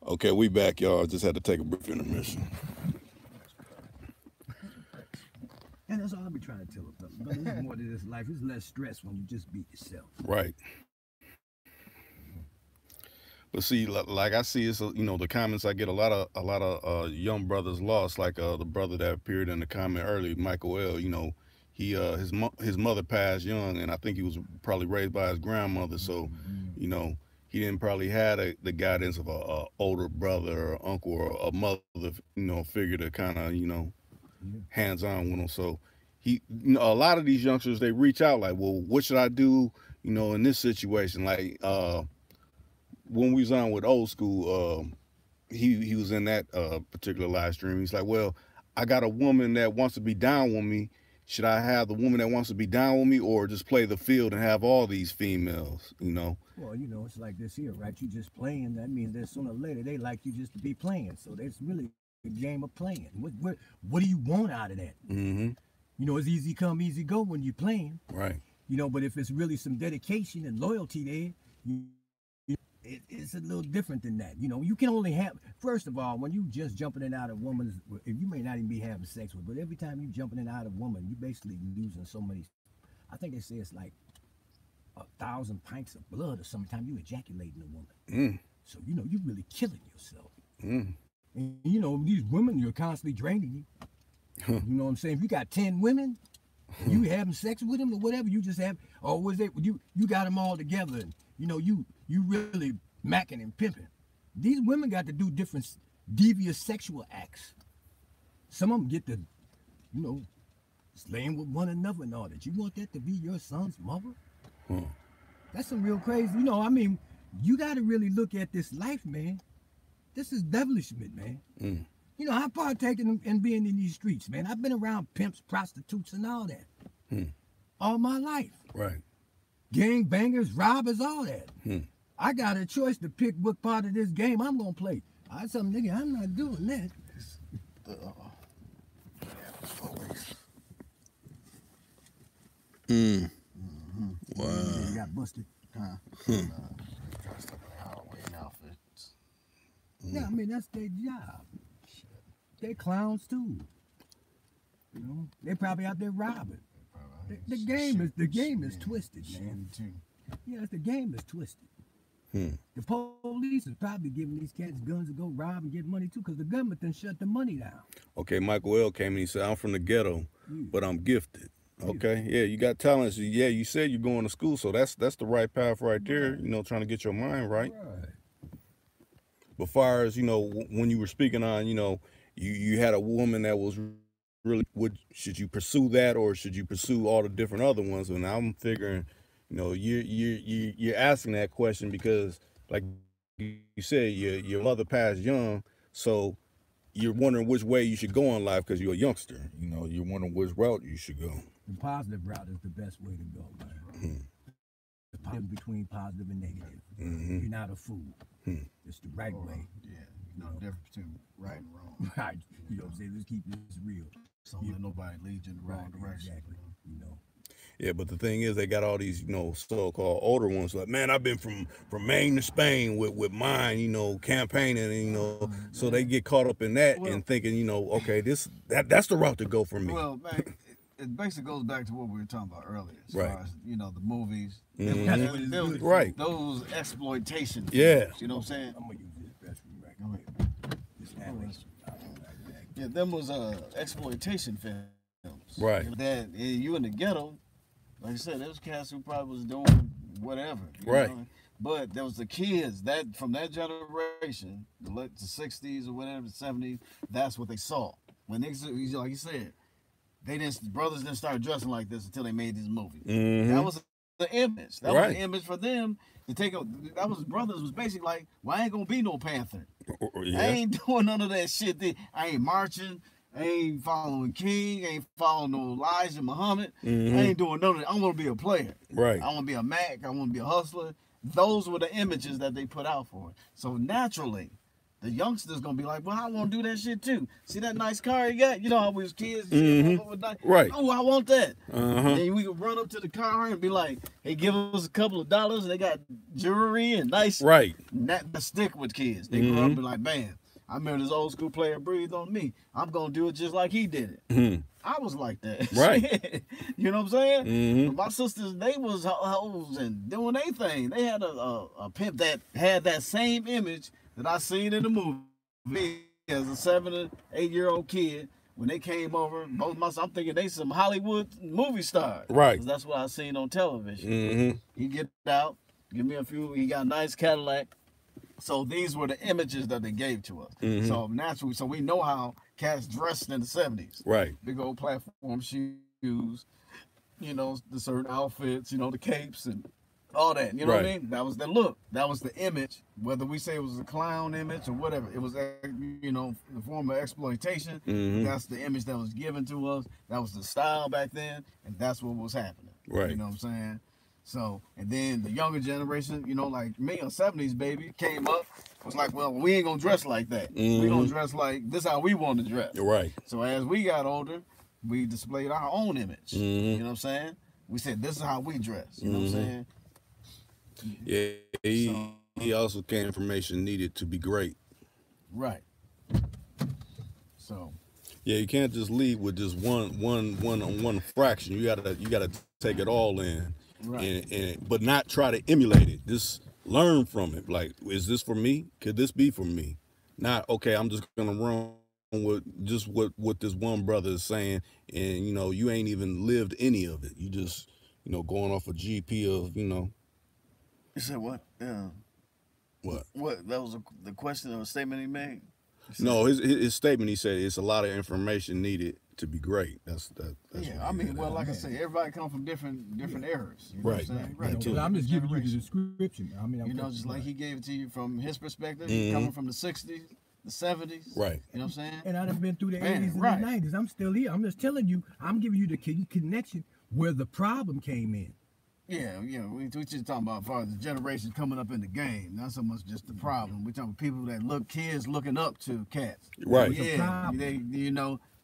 Okay, we back, y'all. Just had to take a brief intermission. And that's all I be trying to tell them. But there's more to this life. There's less stress when you just be yourself. Right. But see, like I see, it's the comments I get a lot of young brothers lost. Like the brother that appeared in the comment earlier, Michael L. He his mother passed young, and I think he was probably raised by his grandmother. So, he didn't probably have the guidance of a older brother or uncle or a mother, figure to kind of hands on with him. So a lot of these youngsters, they reach out like, well, what should I do? In this situation, like when we was on with Old School, he was in that particular live stream. He's like, well, I got a woman that wants to be down with me. Should I have the woman that wants to be down with me, or just play the field and have all these females? Well, it's like this here, right? You just playing. That means that sooner or later they like you just to be playing. So that's really a game of playing. What do you want out of that? Mm-hmm. It's easy come, easy go when you're playing. Right. But if it's really some dedication and loyalty there, it's a little different than that. You can only have, first of all, when you just jumping in and out of women's, you may not even be having sex with, but every time you jumping in and out of woman, you basically losing so many. I think they say it's like 1,000 pints of blood or sometimes you ejaculating a woman. So, you're really killing yourself. And, these women, you're constantly draining you. You know what I'm saying? If you got 10 women, You having sex with him or whatever? You just have, or was it you got them all together and you really macking and pimping? These women got to do different devious sexual acts. Some of them get to, slaying with one another and all that. You want that to be your son's mother? That's some real crazy. You got to really look at this life, man. This is devilishment, man. I partake in being in these streets, man. I've been around pimps, prostitutes, and all that all my life. Right. Gang bangers, robbers, all that. I got a choice to pick what part of this game I'm gonna play. I tell them, nigga, I'm not doing that. Wow. You got busted. Halloween outfits. Yeah, that's their job. They're clowns too. They probably out there robbing. The game is twisted, man. Yeah, the game is twisted. The police is probably giving these cats guns to go rob and get money too, because the government then shut the money down. Okay, Michael L. came and he said, I'm from the ghetto, but I'm gifted. Okay, yeah, you got talents. Yeah, you said you're going to school, so that's the right path right there, trying to get your mind right. But far as, when you were speaking on, you had a woman that was really, should you pursue that or should you pursue all the different other ones? And I'm figuring, you're asking that question because, like you said, your mother passed young, so you're wondering which way you should go in life because you're a youngster. You're wondering which route you should go. The positive route is the best way to go, man. The positive between positive and negative. You're not a fool. It's the right way. Yeah, the difference between right and wrong. Right. You know what I'm saying? Let's keep this real. So let nobody lead you in the wrong direction. Exactly. Yeah, but the thing is, they got all these, so-called older ones. Like, man, I've been from Maine to Spain with mine, campaigning, so they get caught up in that and thinking, okay, that's the route to go for me. Well, man, it basically goes back to what we were talking about earlier, as far as, the movies. Right. Those exploitation films, Yeah. You know what I'm saying? I'm going to use this restroom right now. Yeah, them was exploitation films. Right. That you in the ghetto, like I said, there was cats who probably was doing whatever. Right. But there was the kids that from that generation, the 60s or whatever, the 70s, that's what they saw. When they, like you said, brothers didn't start dressing like this until they made these movies. That was the image. That was the image for them to take. Brothers was basically like, well, I ain't gonna be no Panther. I ain't doing none of that shit. I ain't marching. I ain't following King. I ain't following no Elijah Muhammad. I ain't doing none of that. I want to be a player. Right. I want to be a Mac. I want to be a hustler. Those were the images that they put out for it. So naturally, the youngsters gonna be like, well, I want to do that shit too. See that nice car you got? How we was kids. Right. Oh, I want that. And we could run up to the car and be like, hey, give us a couple of dollars. And they got jewelry and nice. Right. That stick with kids. They grow up and be like, bam. I remember this old school player breathed on me. I'm gonna do it just like he did it. I was like that. Right. You know what I'm saying? But my sisters, they was hoes and doing their thing. They had a pimp that had that same image that I seen in the movie as a 7 or 8 year old kid. When they came over, I'm thinking they some Hollywood movie stars. Right. That's what I seen on television. He get out, give me a few. He got a nice Cadillac. So these were the images that they gave to us. So naturally, so we know how cats dressed in the 70s. Right. Big old platform shoes, the certain outfits, the capes and all that. You know what I mean? That was the look. That was the image. Whether we say it was a clown image or whatever, it was, the form of exploitation. That's the image that was given to us. That was the style back then, and that's what was happening. Right. You know what I'm saying? So, and then the younger generation, like me, a 70s baby, came up, was like, well, we ain't gonna dress like that. We gonna dress like this how we want to dress. Right. So as we got older, we displayed our own image. You know what I'm saying? We said, this is how we dress. You know what I'm saying? Yeah, he also came information needed to be great. Right. So. Yeah, you can't just lead with just one fraction. You gotta take it all in. Right. But not try to emulate it. Just learn from it. Like, is this for me? Could this be for me? Not, okay, I'm just gonna run with just what this one brother is saying, and you know, you ain't even lived any of it. You just, you know, going off a GP of, you know. You said what? Yeah. What? What? That was the question or statement he made? No, his statement, he said it's a lot of information needed to be great. That's yeah, I mean, well, like I said, everybody come from different eras. You know right. What I'm saying? Right. You know, I'm just giving you the description. I mean, you know, just like he gave it to you from his perspective, coming from the 60s, the 70s. Right. You know what I'm saying? And I've been through the 80s and the 90s. I'm still here. I'm just telling you, I'm giving you the connection where the problem came in. Yeah, we just talking about as far as the generations coming up in the game. Not so much just the problem. We're talking about people that kids looking up to cats. Right. Yeah,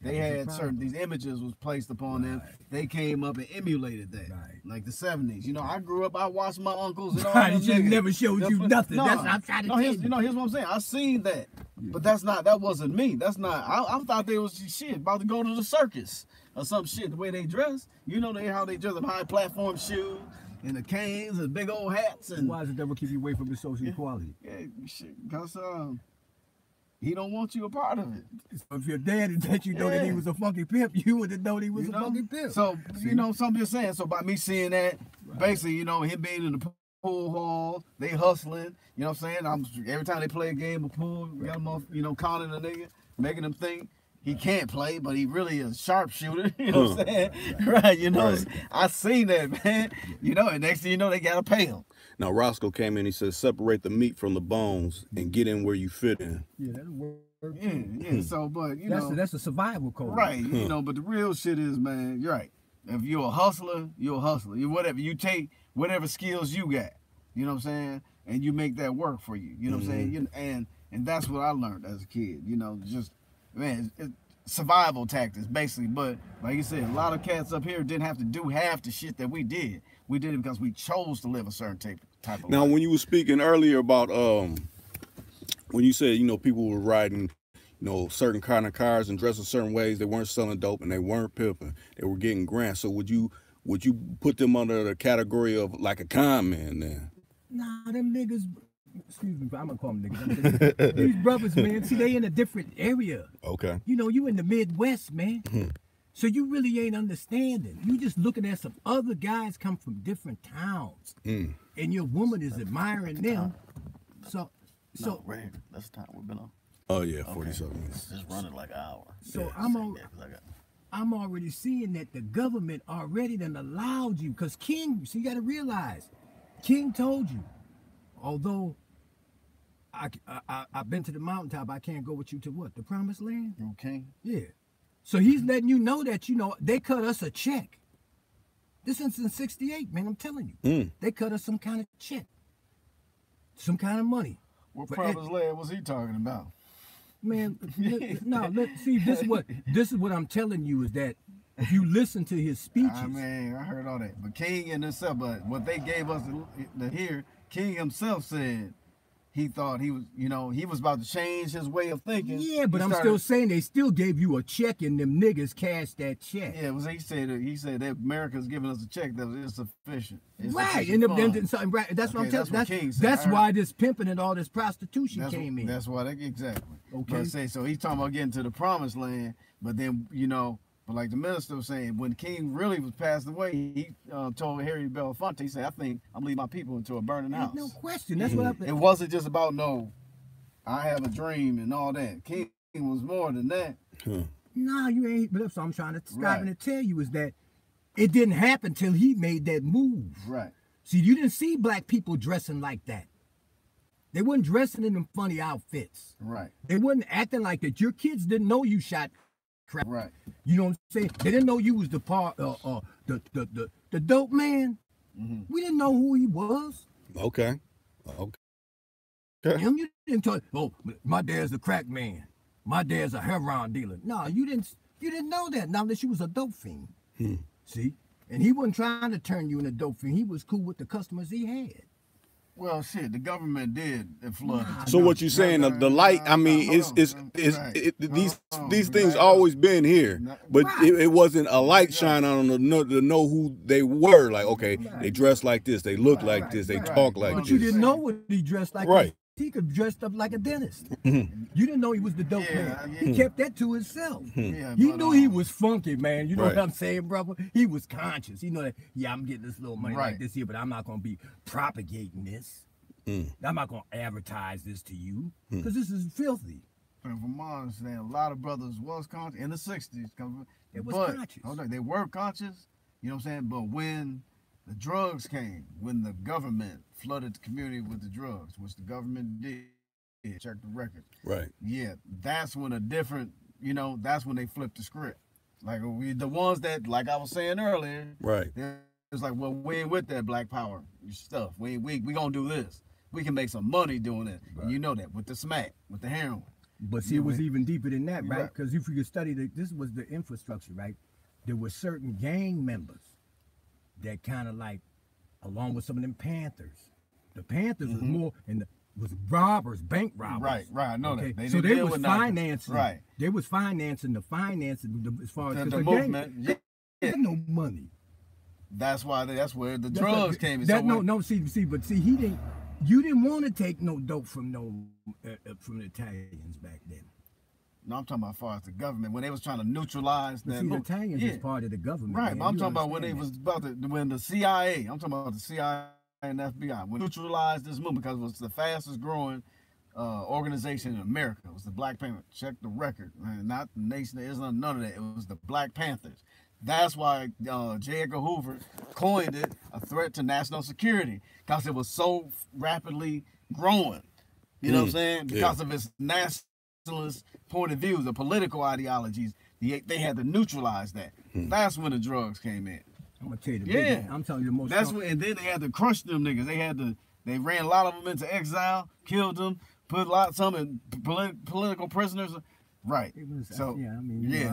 they had these images was placed upon them. They came up and emulated that. Right. Like the 70s. You know, I grew up, I watched my uncles and all Right, them it just niggas. never showed you nothing. That's what I'm trying to tell you. Here's what I'm saying. I seen that. Yeah. But that wasn't me. That's not, I thought they was shit about to go to the circus or some shit, the way they dress. You know how they dress, them high platform shoes and the canes and big old hats. And why does it never keep you away from the social equality? Yeah, shit, because he don't want you a part of it. So if your dad had let you know that he was a funky pimp, you would have known he was a funky pimp. So, so I'm just saying, so by me seeing that, basically, him being in the pool hall, they hustling, you know what I'm saying? Every time they play a game of pool, we got them off, conning the nigga, making them think he can't play, but he really is a sharpshooter, you know what I'm saying? Right, I seen that, man. And next thing you know, they gotta pay him. Now Roscoe came in, he said, separate the meat from the bones and get in where you fit in. Yeah, that'll work. Yeah. So, but that's a survival code. Right. But the real shit is, man, you're right. If you're a hustler, you're a hustler. You take whatever skills you got, you know what I'm saying, and you make that work for you. You know what I'm saying? And that's what I learned as a kid. Just man, survival tactics basically. But like you said, a lot of cats up here didn't have to do half the shit that we did. We did it because we chose to live a certain type of life. Now, when you were speaking earlier about when you said, people were riding, certain kind of cars and dressing certain ways, they weren't selling dope and they weren't pimping, they were getting grants. So would you put them under the category of like a con man then? Nah, them niggas, excuse me, I'm gonna call them niggas. These brothers, man, see, they in a different area. Okay. You in the Midwest, man. So you really ain't understanding. You just looking at some other guys come from different towns, and your woman is admiring them. So right here. That's the time we've been on. Oh yeah, 47 minutes. Just running like an hour. So yeah, I'm already seeing that the government already done allowed you, because King, so you got to realize, King told you, although I've been to the mountaintop, I can't go with you to what? The promised land? Okay. Yeah. So he's letting you know that, they cut us a check. This is in 68, man, I'm telling you. They cut us some kind of check. Some kind of money. What promised land was he talking about? Man, see, this is what I'm telling you, is that if you listen to his speeches. I heard all that. But King and himself, but what they gave us to hear, King himself said he thought he was, he was about to change his way of thinking. Yeah, but I'm still saying they still gave you a check and them niggas cashed that check. Yeah, he said that America's giving us a check that is sufficient. Right, and right. That's what I'm telling you. That's why this pimping and all this prostitution came in. That's why exactly. Okay. But so he's talking about getting to the promised land, but then but like the minister was saying, when King really was passed away, he told Harry Belafonte, he said, I think I'm leading my people into a burning house. No question. That's what It wasn't just about, I have a dream and all that. King was more than that. No, you ain't. But that's what I'm trying to stop and tell you, is that it didn't happen till he made that move. Right. See, you didn't see black people dressing like that. They wasn't dressing in them funny outfits. Right. They wasn't acting like that. Your kids didn't know you shot crap. Right. You know what I'm saying? They didn't know you was the dope man. We didn't know who he was. Okay. Him, you didn't talk, my dad's a crack man. My dad's a heroin dealer. No, you didn't know that, not unless you was a dope fiend. See? And he wasn't trying to turn you into a dope fiend. He was cool with the customers he had. Well, shit, the government did flood. So what you saying? The light? I mean, these things always been here, but it wasn't a light shine on them to know who they were. Like, okay, they dress like this, they look like this, they talk like this. But you didn't know what he dressed like. Right. he could dress up like a dentist. You didn't know he was the dope man. He kept that to himself. He knew he was funky, man. You know what I'm saying, brother? He was conscious. He know that, yeah, I'm getting this little money like this here, but I'm not going to be propagating this. I'm not going to advertise this to you because this is filthy. And from my understanding, a lot of brothers was conscious in the 60s. They was conscious. They were conscious, you know what I'm saying? But when the drugs came, when the government flooded the community with the drugs, which the government did, check the record. Right. Yeah, that's when a different, you know, that's when they flipped the script. Like the ones that, like I was saying earlier, right. It's like, well, we ain't with that black power stuff. We gonna do this. We can make some money doing it. Right. And you know that with the smack, with the heroin. But see, it was even deeper than that, right? Because if you could study this was the infrastructure, right? There were certain gang members that kind of like, along with some of them Panthers. The Panthers was more, was robbers, bank robbers. Right, I know that. So they was financing. Right. They was financing as far as the movement. They had no money. That's where the drugs came in. You didn't want to take no dope from from the Italians back then. No, I'm talking about as far as the government when they was trying to neutralize that. The Italians is part of the government. Right, but I'm talking about when they was when the CIA. I'm talking about the CIA and FBI when neutralized this movement because it was the fastest growing organization in America. It was the Black Panthers. Check the record, man. Not the Nation of Islam, none of that. It was the Black Panthers. That's why J. Edgar Hoover coined it a threat to national security because it was so rapidly growing. You know what I'm saying? Because of its nationalist point of view, the political ideologies, they had to neutralize that. That's when the drugs came in. I'm gonna tell you the biggest, I'm telling you the most. That's when, and then they had to crush them niggas. They ran a lot of them into exile, killed them, put some in political prisoners. Right. So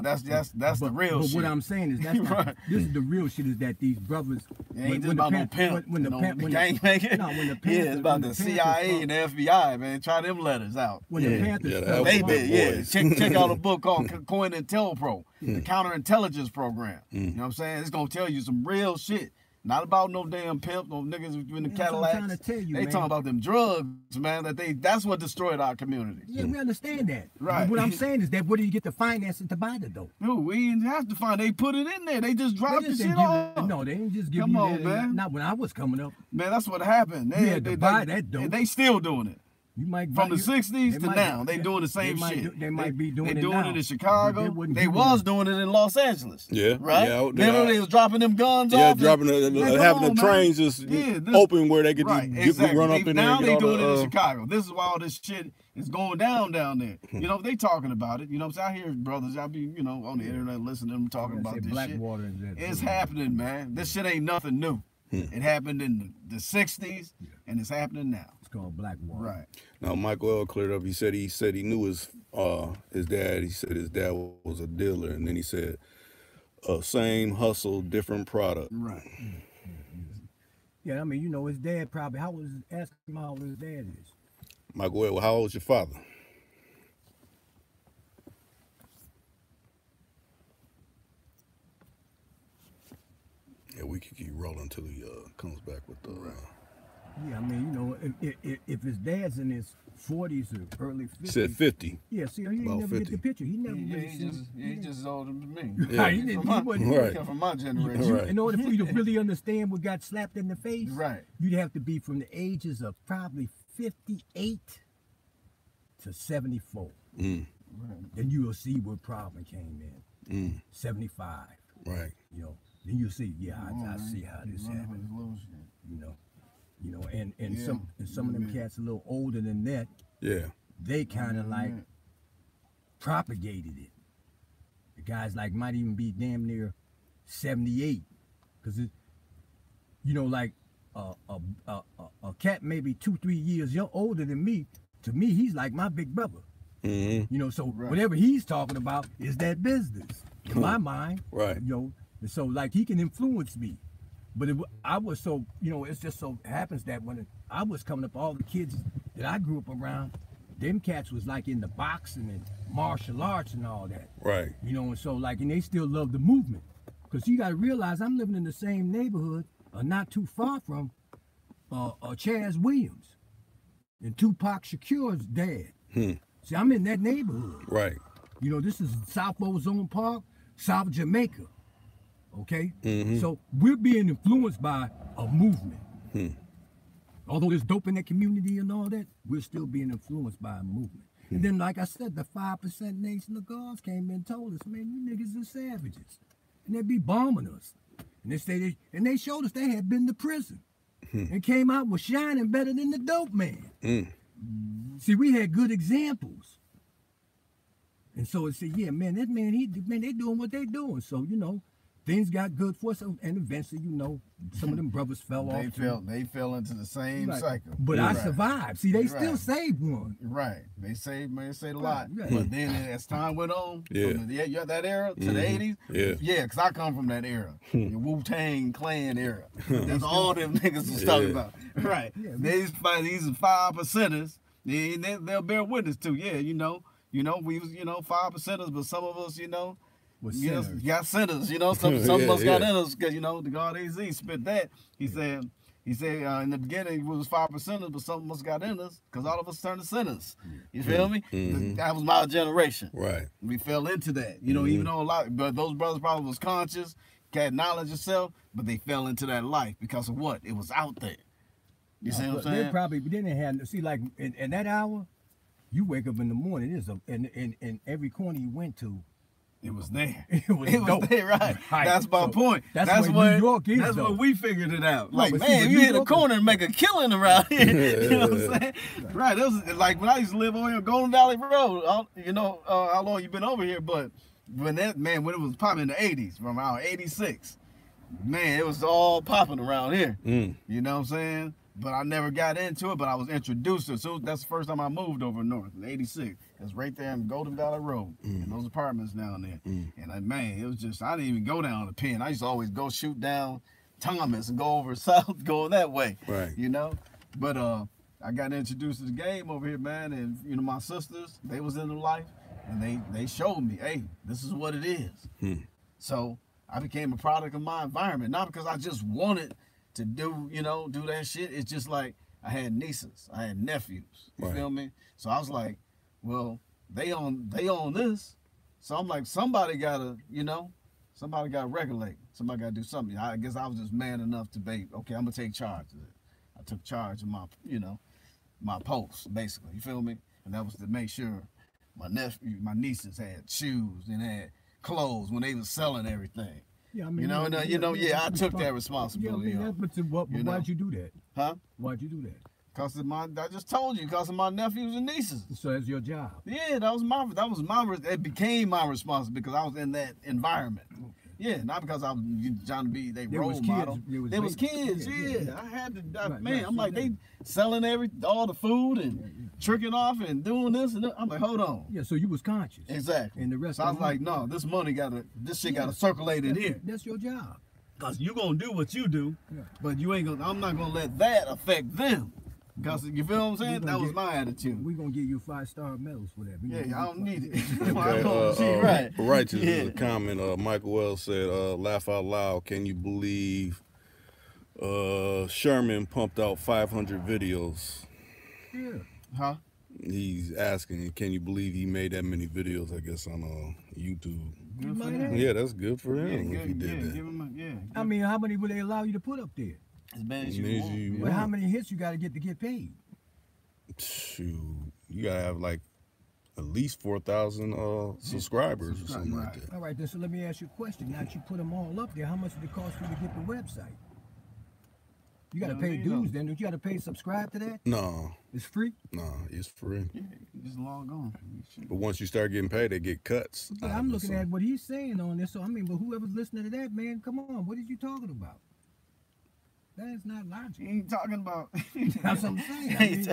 that's the real shit. But what I'm saying is that's not, this is the real shit. Is that these brothers? It ain't just about no pimp. When the gang making. No, when the Panthers, it's about the CIA and the FBI, man. Try them letters out. When the Panthers, check out a book called COINTELPRO, the Counterintelligence Program. You know what I'm saying? It's gonna tell you some real shit. Not about no damn pimp, no niggas in the Cadillacs. They talking about them drugs, man. That's what destroyed our community. Yeah, we understand that. Right. But what I'm saying is that where do you get the financing to buy the dope? No, we didn't have to find. They put it in there. They just dropped the shit off. No, they didn't just give you that. Come on, man. Not when I was coming up. Man, that's what happened. They had to buy that dope. They still doing it. You might from the 60s to now, they doing the same shit. They might be doing it now. They doing it in Chicago. They was doing it in Los Angeles. Yeah, right. Yeah, remember they was dropping them guns off. Yeah, dropping having the trains just open where they could just run up in there. Now they doing it in Chicago. This is why all this shit is going down there. You know, they talking about it. You know, I hear brothers, I be on the internet listening to them talking about this shit. It's happening, man. This shit ain't nothing new. It happened in the 60s, and it's happening now. Called black water. Right. Now Michael L. cleared up. He said he knew his dad. He said his dad was a dealer, and then he said, same hustle, different product. Right. Yeah, I mean, his dad probably. Ask him how old his dad is. Michael L., how old is your father? Yeah, we can keep rolling until he comes back with the. Yeah, I mean, if his dad's in his 40s or early 50s. He said 50. Yeah, see, he never 50. Get the picture. He never he's just as old as me. Yeah. Right, he wasn't from my generation. Right. In order for you to really understand what got slapped in the face, right, you'd have to be from the ages of probably 58 to 74. Right. Then you'll see what problem came in. 75. Right. Then you'll see, I see how this happened. And some of them cats a little older than that. Yeah. They kind of like propagated it. The guys might even be damn near 78, because like a cat maybe 2-3 years older than me. To me, he's like my big brother. So whatever he's talking about is that business in my mind. Right. So he can influence me. But I was so, it's just so happens that when I was coming up, all the kids that I grew up around, them cats was in the boxing and martial arts and all that. Right. And so and they still love the movement. Because you got to realize I'm living in the same neighborhood, not too far from Chaz Williams. and Tupac Shakur's dad. See, I'm in that neighborhood. Right. You know, this is South Ozone Park, South Jamaica. Okay? So we're being influenced by a movement. Although there's dope in that community and all that, we're still being influenced by a movement. And then, like I said, the 5% Nation of Guards came and told us, man, you niggas are savages. And they be bombing us. And they say they showed us they had been to prison. And came out with shining better than the dope man. See, we had good examples. And so it said, yeah, man, that man, they doing what they doing. So, you know, things got good for us, and eventually, you know, some of them brothers fell off. They fell into the same cycle. But I survived. See, they still saved one. Right. They saved a lot. But then as time went on, from that era to the 80s, because I come from that era, the Wu-Tang Clan era. That's all them niggas was talking about. Right. These are 5%ers, they'll bear witness to, we was, 5%ers, but some of us, got sinners, some of us got in us, because, the God AZ spit that. He said in the beginning it was 5%ers, but some of us got in us, because all of us turned to sinners. You feel me? That was my generation. Right. We fell into that, even though but those brothers probably was conscious, had knowledge of self, but they fell into that life because of what? It was out there. You see what I'm saying? They probably didn't have, see, like in that hour, you wake up in the morning, in every corner you went to, it was there. It was there, right? That's my point. That's what New York is. That's what we figured it out. Like, man, see, you hit a corner and make a killing around here. You know what I'm saying? Right. That was like when I used to live over here on Golden Valley Road. How long you been over here? But when it was popping in the 80s, from around 86, man, it was all popping around here. You know what I'm saying? But I never got into it, but I was introduced to it. So that's the first time I moved over north in 86. It's right there in Golden Valley Road, and those apartments down there. And man, it was just, I didn't even go down the Penn. I used to always go shoot down Thomas and go over south, going that way. Right. But I got introduced to the game over here, man, and my sisters, they was in the life, and they showed me, hey, this is what it is. So I became a product of my environment, not because I just wanted to do that shit. It's just like I had nieces, I had nephews. You feel me? So I was like, well, they own this. So I'm like, somebody gotta regulate. Somebody gotta do something. I guess I was just man enough to be, okay, I'm gonna take charge of it. I took charge of my, my post, basically. You feel me? And that was to make sure my nieces had shoes and had clothes when they was selling everything. Yeah, I mean, I took that responsibility. Yeah, but why'd you do that? Huh? Why'd you do that? Because I just told you, because of my nephews and nieces. So that's your job. Yeah, it became my responsibility because I was in that environment. Okay. Yeah, not because I was trying to be role model. There was kids, yeah. I had to, I'm like, they selling all the food and tricking off and doing this and that. I'm like, hold on. Yeah, so you was conscious. Exactly. And the rest. So I was like, no, this shit gotta circulate in here. That's your job. Cause you gonna do what you do, but I'm not gonna let that affect them. Because you feel what I'm saying? That was my attitude. We're going to give you 5-star medals for that. I don't need it. Okay, Rychus is a comment. Michael Wells said, laugh out loud. Can you believe Sherman pumped out 500 videos? Yeah. Huh? He's asking, can you believe he made that many videos, I guess, on YouTube? Good for him. Yeah, that's good for him if he did that. Give him I mean, how many would they allow you to put up there? As bad as you want. But how many hits you got to get paid? Shoot, you got to have like at least 4,000 subscribers or something like that. All right, then, so let me ask you a question. Now that you put them all up there, how much did it cost you to get the website? You got to pay dues then. Don't you got to pay subscribe to that? No. It's free? No, it's free. Yeah, just log on. But once you start getting paid, they get cuts. Yeah, I'm looking at what he's saying on this. So, I mean, but whoever's listening to that, man, come on. What are you talking about? That is not logic. You ain't talking about. That's what I'm saying.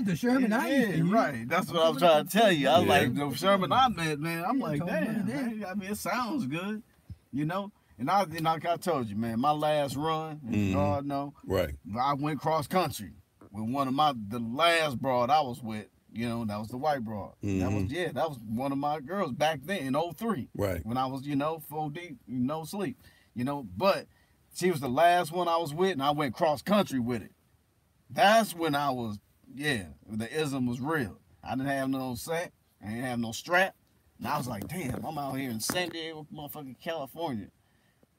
The Sherman I used to right. That's what I was trying to tell you. I was like, the Sherman I met, man. I'm like, damn, man. I mean, it sounds good, And like I told you, man, my last run, God know, right. I went cross country with one of the last broad I was with. That was the white broad. That was one of my girls back then in 03. Right. When I was, 4 deep, no sleep. But she was the last one I was with, and I went cross country with it. That's when I was, the ism was real. I didn't have no sack. I didn't have no strap. And I was like, damn, I'm out here in San Diego, motherfucking California.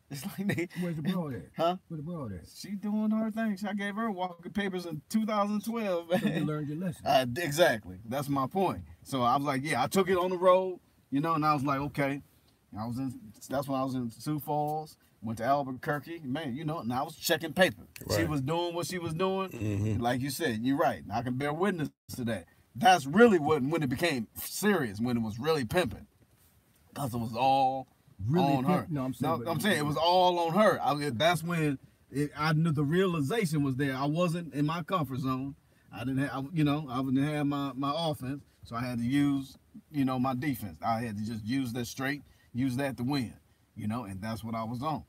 It's like they. Where's the broad at? Huh? Where's the broad at? She doing her thing. I gave her walking papers in 2012. So you learned your lesson. Exactly. That's my point. So I was like, I took it on the road, and I was like, okay. That's when I was in Sioux Falls. Went to Albuquerque, man, and I was checking paper. Right. She was doing what she was doing. Like you said, you're right. I can bear witness to that. That's really when it became serious, when it was really pimping. Because it was all on her. No, I'm saying it was all on her. That's when I knew the realization was there. I wasn't in my comfort zone. I didn't have, I didn't have my offense, so I had to use, my defense. I had to just use that straight, use that to win, and that's what I was on.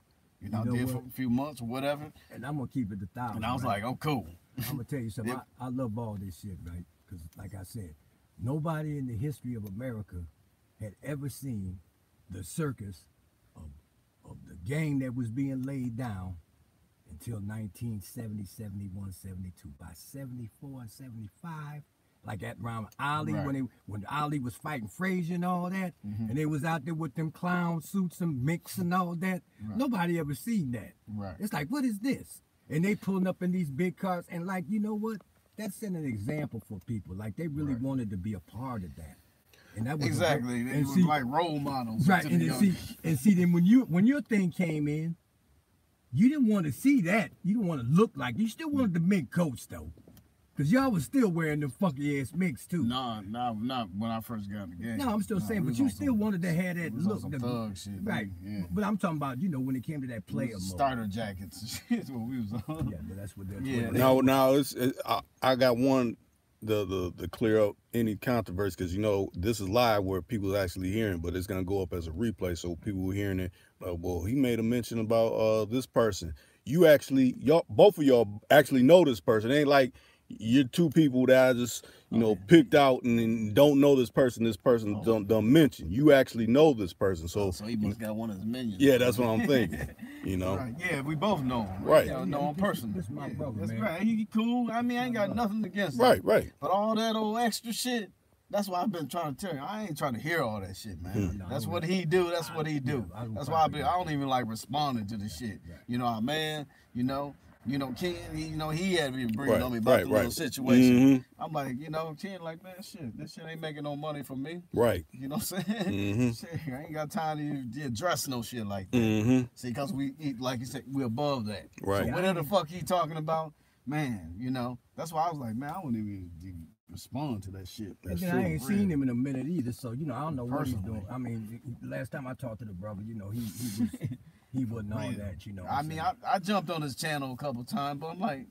I did for a few months or whatever. And I'm gonna keep it 1,000. And I was right? like, oh, cool. I'm gonna tell you something. I love all this shit, right? Because, like I said, nobody in the history of America had ever seen the circus of the game that was being laid down until 1970, 71, 72. By 74 and 75, like at around Ali, right. when Ali was fighting Frazier and all that, and they was out there with them clown suits and mix and all that. Right. Nobody ever seen that. Right. It's like, what is this? And they pulling up in these big cars, and like, you know what? That's setting an example for people. Like they really wanted to be a part of that. And that was exactly. They were like role models. Right. And see, then when your thing came in, you didn't want to see that. You didn't want to look like you still wanted the mink coats though. Cause y'all was still wearing the funky ass minks too. No, not when I first got in the game. No, I'm still saying, but you still wanted to have that look. Some thug shit, right? Yeah. But I'm talking about when it came to that player mode. Starter jackets. Is what we was on. Yeah, but that's what they're. Yeah. Now I got one the clear up any controversy because this is live where people actually hearing, but it's gonna go up as a replay, so people hearing it. Well, he made a mention about this person. Both of y'all actually know this person. It ain't like you're two people that I just picked out and don't know this person. This person don't mention. You actually know this person, so he must got one of his minions. Yeah, that's what I'm thinking. Right. Yeah, we both know him. Right. Know him personally. This is my brother, that's man. right. He cool. I mean, I ain't got nothing against him. Right. But all that old extra shit. That's why I've been trying to tell you. I ain't trying to hear all that shit, man. That's what he do. That's what he do. That's why I don't even like responding to the shit. Our man, Ken, he had been bringing on me about the little situation. I'm like, Ken, like, man, shit, this shit ain't making no money for me. Right. You know what I'm saying? Shit, I ain't got time to address no shit like that. See, because like you said, we're above that. Right. So whatever the fuck he talking about, man, that's why I was like, man, I wouldn't even respond to that shit. And then I ain't seen him in a minute either, so I don't know what he's doing. I mean, last time I talked to the brother, he wasn't all that, I mean, I jumped on his channel a couple times, but I'm like,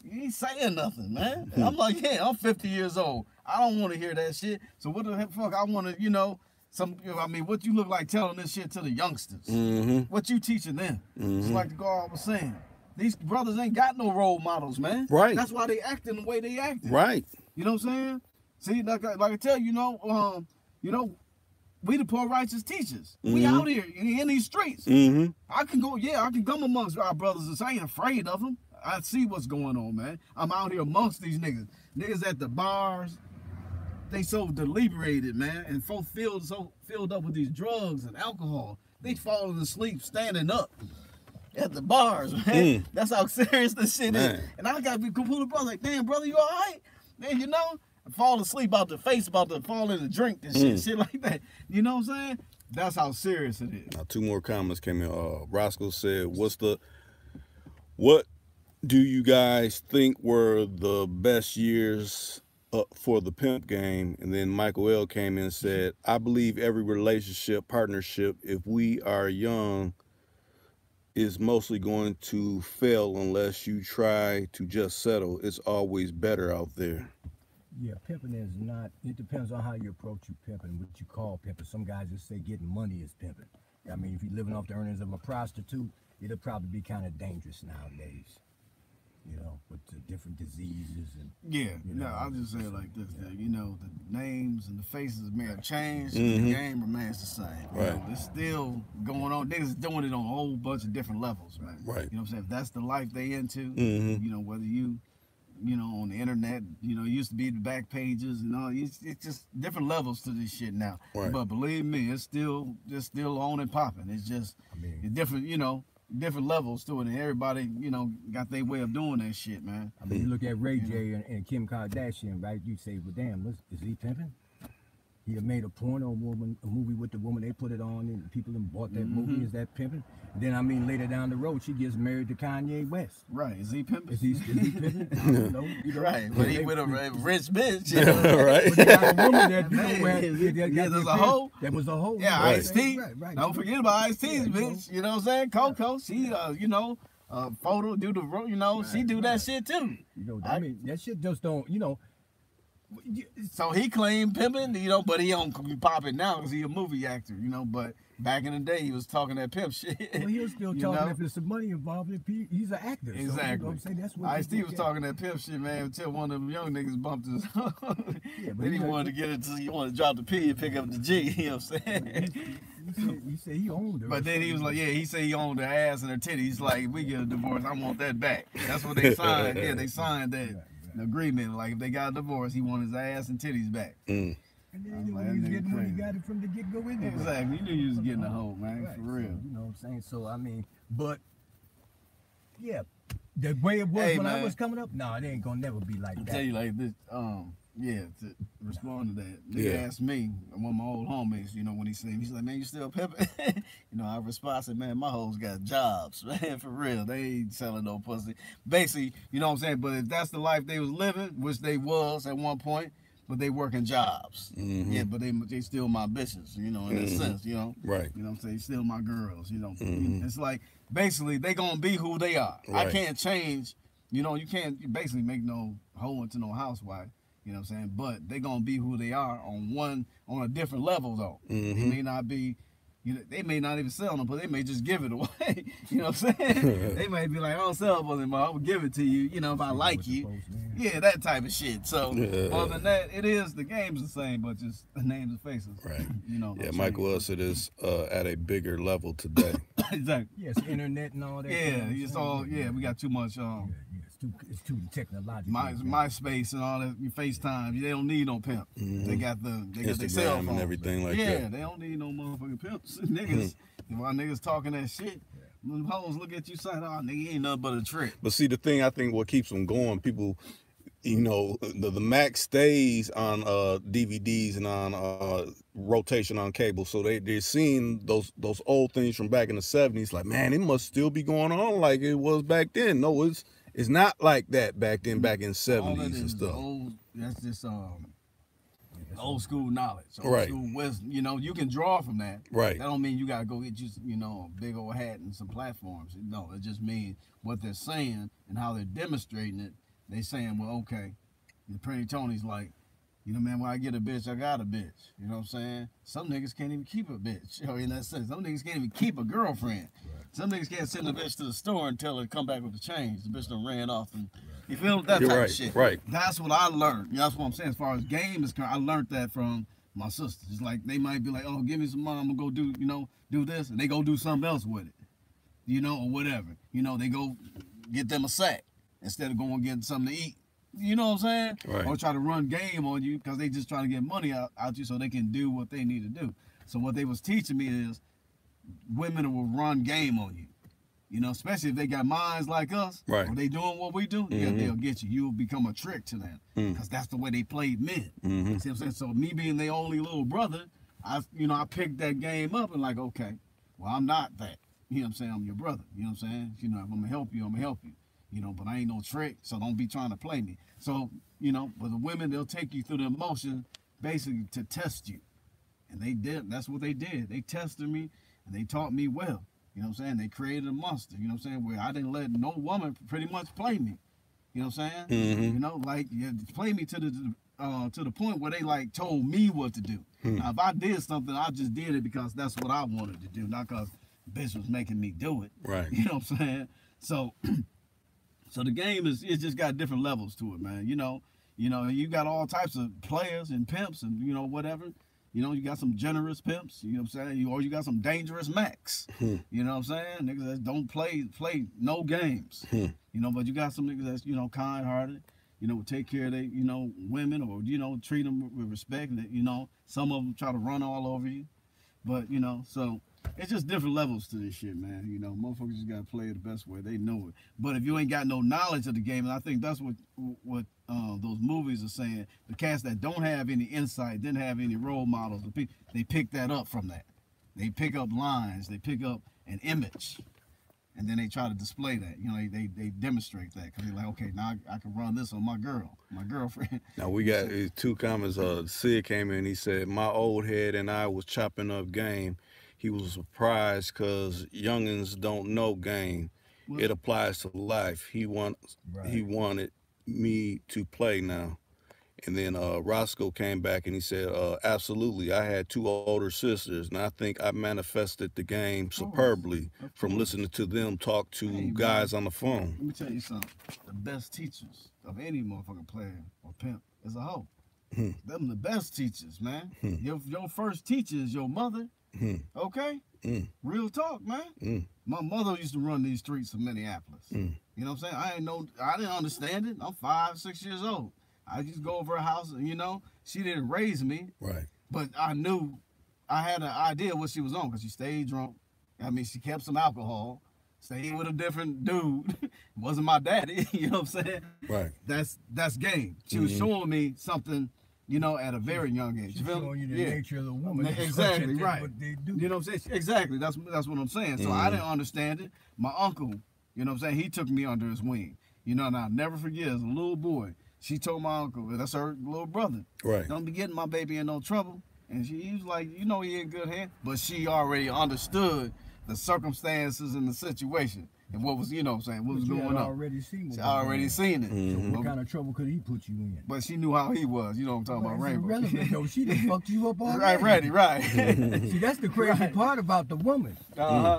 he ain't saying nothing, man. I'm like, yeah, I'm 50 years old. I don't want to hear that shit. So what the fuck I want to, what you look like telling this shit to the youngsters? What you teaching them? It's like the guy was saying. These brothers ain't got no role models, man. Right. That's why they acting the way they acting. Right. You know what I'm saying? See, like I tell you, we the poor righteous teachers. We out here in these streets. I can come amongst our brothers and say I ain't afraid of them. I see what's going on, man. I'm out here amongst these niggas. Niggas at the bars, they so deliberated, man, and so filled up with these drugs and alcohol. They falling asleep standing up at the bars, man. That's how serious this shit is. And I got to be completely brother, like, damn, brother, you all right? Man, I fall asleep out the face, about to fall in the drink and shit like that. You know what I'm saying? That's how serious it is. Now, 2 more comments came in. Roscoe said, what do you guys think were the best years for the pimp game? And then Michael L came in and said, I believe every relationship, partnership, if we are young, is mostly going to fail unless you try to just settle. It's always better out there. Yeah, pimping is not, it depends on how you approach your pimping, what you call pimping. Some guys just say getting money is pimping. I mean, if you're living off the earnings of a prostitute, it'll probably be kind of dangerous nowadays, with the different diseases. And I'll just say it like this, that, the names and the faces may have changed, the game remains the same. Right. It's still going on. Niggas doing it on a whole bunch of different levels, man. Right. You know what I'm saying? If that's the life they into, whether you you know, on the internet. You know, it used to be the back pages and all. It's just different levels to this shit now. Right. But believe me, it's still on and popping. It's just it's different, you know, different levels to it, and everybody, you know, got their way of doing that shit, man. I mean, you look at Ray J and Kim Kardashian, right? You say, well, damn, is he pimping? He done made a porno woman, a movie with the woman, they put it on, and people done bought that movie. Is that pimping? Then, I mean, later down the road, she gets married to Kanye West. Right. Is he pimping? Is he pimping? I don't know. You know? Right. But he with a rich bitch. You know? Right. But they got a woman that, you know, where there's a hoe. That was a hoe. Yeah, Right. Ice-T. Right. Don't forget about Ice-T's bitch. You know what I'm saying? Coco, she, you know, photo, do the, you know, she do that shit too. You know, I mean, that shit just don't, you know. So he claimed pimping, you know, but he don't pop it now because he a movie actor, you know. But back in the day, he was talking that pimp shit. Well, he'll still talking if there's some money involved. He's an actor. Exactly. So, you know what I'm saying? That's what Ice-T was talking that pimp shit, man, until one of them young niggas bumped his. But then he wanted to get it to, he wanted to drop the P and pick up the G. You know what I'm saying? He said he owned her. But then he was like, yeah, he said he owned her ass and her titties. He's like, if we get a divorce, I want that back. That's what they signed. Yeah, they signed that. Agreement, like if they got a divorce, he wanted his ass and titties back. And then when he was getting money, he got it from the get-go anyway. Exactly, you knew you was getting a hoe, man, Right. for real. So, you know what I'm saying? So I mean, but yeah, the way it was when I was coming up, no, it ain't gonna never be like that. I'll tell you like this, to respond to that, nigga asked me, one of my old homies, you know, when he seen me, he's like, man, you still pimping? You know, I responded, I said, man, my hoes got jobs, man, for real. They ain't selling no pussy. Basically, you know what I'm saying? But if that's the life they was living, which they was at one point, but they working jobs. Yeah, but they still my bitches, you know, in a sense, you know. Right. You know what I'm saying? Still my girls, you know. It's like, basically, they gonna be who they are. Right. I can't change, you know, you can't basically make no hoe into no housewife. You know what I'm saying? But they gonna be who they are on a different level though. They may not be, you know, they may not even sell them, but they may just give it away. You know what I'm saying? They may be like, I don't sell it, but I will give it to you, you know, if I like you. Yeah, that type of shit. So other than that, the game's the same, but just the names and faces. Right. You know. Yeah, Michael Wilson is at a bigger level today. Exactly. Yes, internet and all that. Yeah, it's all we got too much it's too technological. MySpace and all that, FaceTime. They don't need no pimp. They got their cell phones and everything like that. Yeah, they don't need no motherfucking pimps. Niggas, while niggas talking that shit, them hoes look at you saying, "Oh, nigga, ain't nothing but a trick." But see, the thing I think what keeps them going, people, you know, the Mac stays on DVDs and on rotation on cable, so they're seeing those old things from back in the 70s. Like, man, it must still be going on like it was back then. No, it's not like that back then, back in the 70s and stuff. That's just old school knowledge, right? School wisdom. You know, you can draw from that. Right. That don't mean you gotta go get you know, a big old hat and some platforms. No, it just means what they're saying and how they're demonstrating it. They saying, well, okay, the Pretty Tony's like, you know, man, when I get a bitch, I got a bitch. You know what I'm saying? Some niggas can't even keep a bitch. You know, in that sense, some niggas can't even keep a girlfriend. Some niggas can't send the bitch to the store and tell her to come back with the change. The bitch done ran off and you feel that type of shit. Right. That's what I learned. You know, that's what I'm saying. As far as game is concerned, I learned that from my sisters. It's like they might be like, oh, give me some money, I'm gonna go do this, and they go do something else with it. You know, or whatever. You know, they go get them a sack instead of going getting something to eat. You know what I'm saying? Right. Or try to run game on you because they just trying to get money out you so they can do what they need to do. So what they was teaching me is women will run game on you. You know, especially if they got minds like us, right? Or they doing what we do, they'll get you. You'll become a trick to them because that's the way they played men. See what I'm saying? So me being their only little brother, I picked that game up and like, okay, well, I'm not that. You know what I'm saying? I'm your brother. You know what I'm saying? You know, if I'm gonna help you, I'm gonna help you. You know, but I ain't no trick, so don't be trying to play me. So, you know, but the women, they'll take you through the emotion basically to test you. And they did. That's what they did. They tested me and they taught me well. You know what I'm saying? They created a monster, you know what I'm saying, where I didn't let no woman pretty much play me. You know what I'm saying? You know, like, play me to the point where they, like, told me what to do. Now, if I did something, I just did it because that's what I wanted to do, not because bitch was making me do it. Right. You know what I'm saying? So the game it's just got different levels to it, man. You know, you got all types of players and pimps and, you know, whatever. You know, you got some generous pimps, you know what I'm saying? Or you got some dangerous Macs. You know what I'm saying? Niggas that don't play no games. You know, but you got some niggas that's, you know, kind-hearted. You you know, take care of their, you know, women, or, you know, treat them with respect. And, you know, some of them try to run all over you. But, you know, so it's just different levels to this shit, man. You know, motherfuckers just got to play it the best way. They know it. But if you ain't got no knowledge of the game, and I think that's what those movies are saying, the cats that don't have any insight, didn't have any role models, they pick that up from that. They pick up lines. They pick up an image. And then they try to display that. You know, they demonstrate that. Because they're like, okay, now I can run this on my girlfriend. Now, we got 2 comments. Sid came in. He said, my old head and I was chopping up game. He was surprised because youngins don't know game. Well, it applies to life. He wanted me to play now. And then Roscoe came back and he said, absolutely, I had 2 older sisters, and I think I manifested the game superbly from listening to them talk to guys on the phone. Let me tell you something. The best teachers of any motherfucking player or pimp is a hoe. Them the best teachers, man. Your first teacher is your mother. Okay? Real talk, man. My mother used to run these streets of Minneapolis. You know what I'm saying? I didn't understand it. I'm 5, 6 years old. I just go over her house, and, you know, she didn't raise me. Right. But I knew, I had an idea what she was on, because she stayed drunk. I mean, she kept some alcohol, stayed with a different dude. Wasn't my daddy, you know what I'm saying? Right. That's game. She was showing me something, you know, at a very young age. She's showing you the nature of the woman. Exactly, right. What they do. You know what I'm saying? Exactly. That's what I'm saying. So I didn't understand it. My uncle, you know what I'm saying, he took me under his wing. You know, and I'll never forget, as a little boy, she told my uncle, that's her little brother, right, don't be getting my baby in no trouble. And he was like, you know, he in good hands. But she already understood the circumstances and the situation and what was, you know what I'm saying, what was going on. She already seen it. So what kind of trouble could he put you in? But she knew how he was, you know what I'm talking about, Rainbow. Irrelevant, though. She done fucked you up already. Right. See, that's the crazy part about the woman.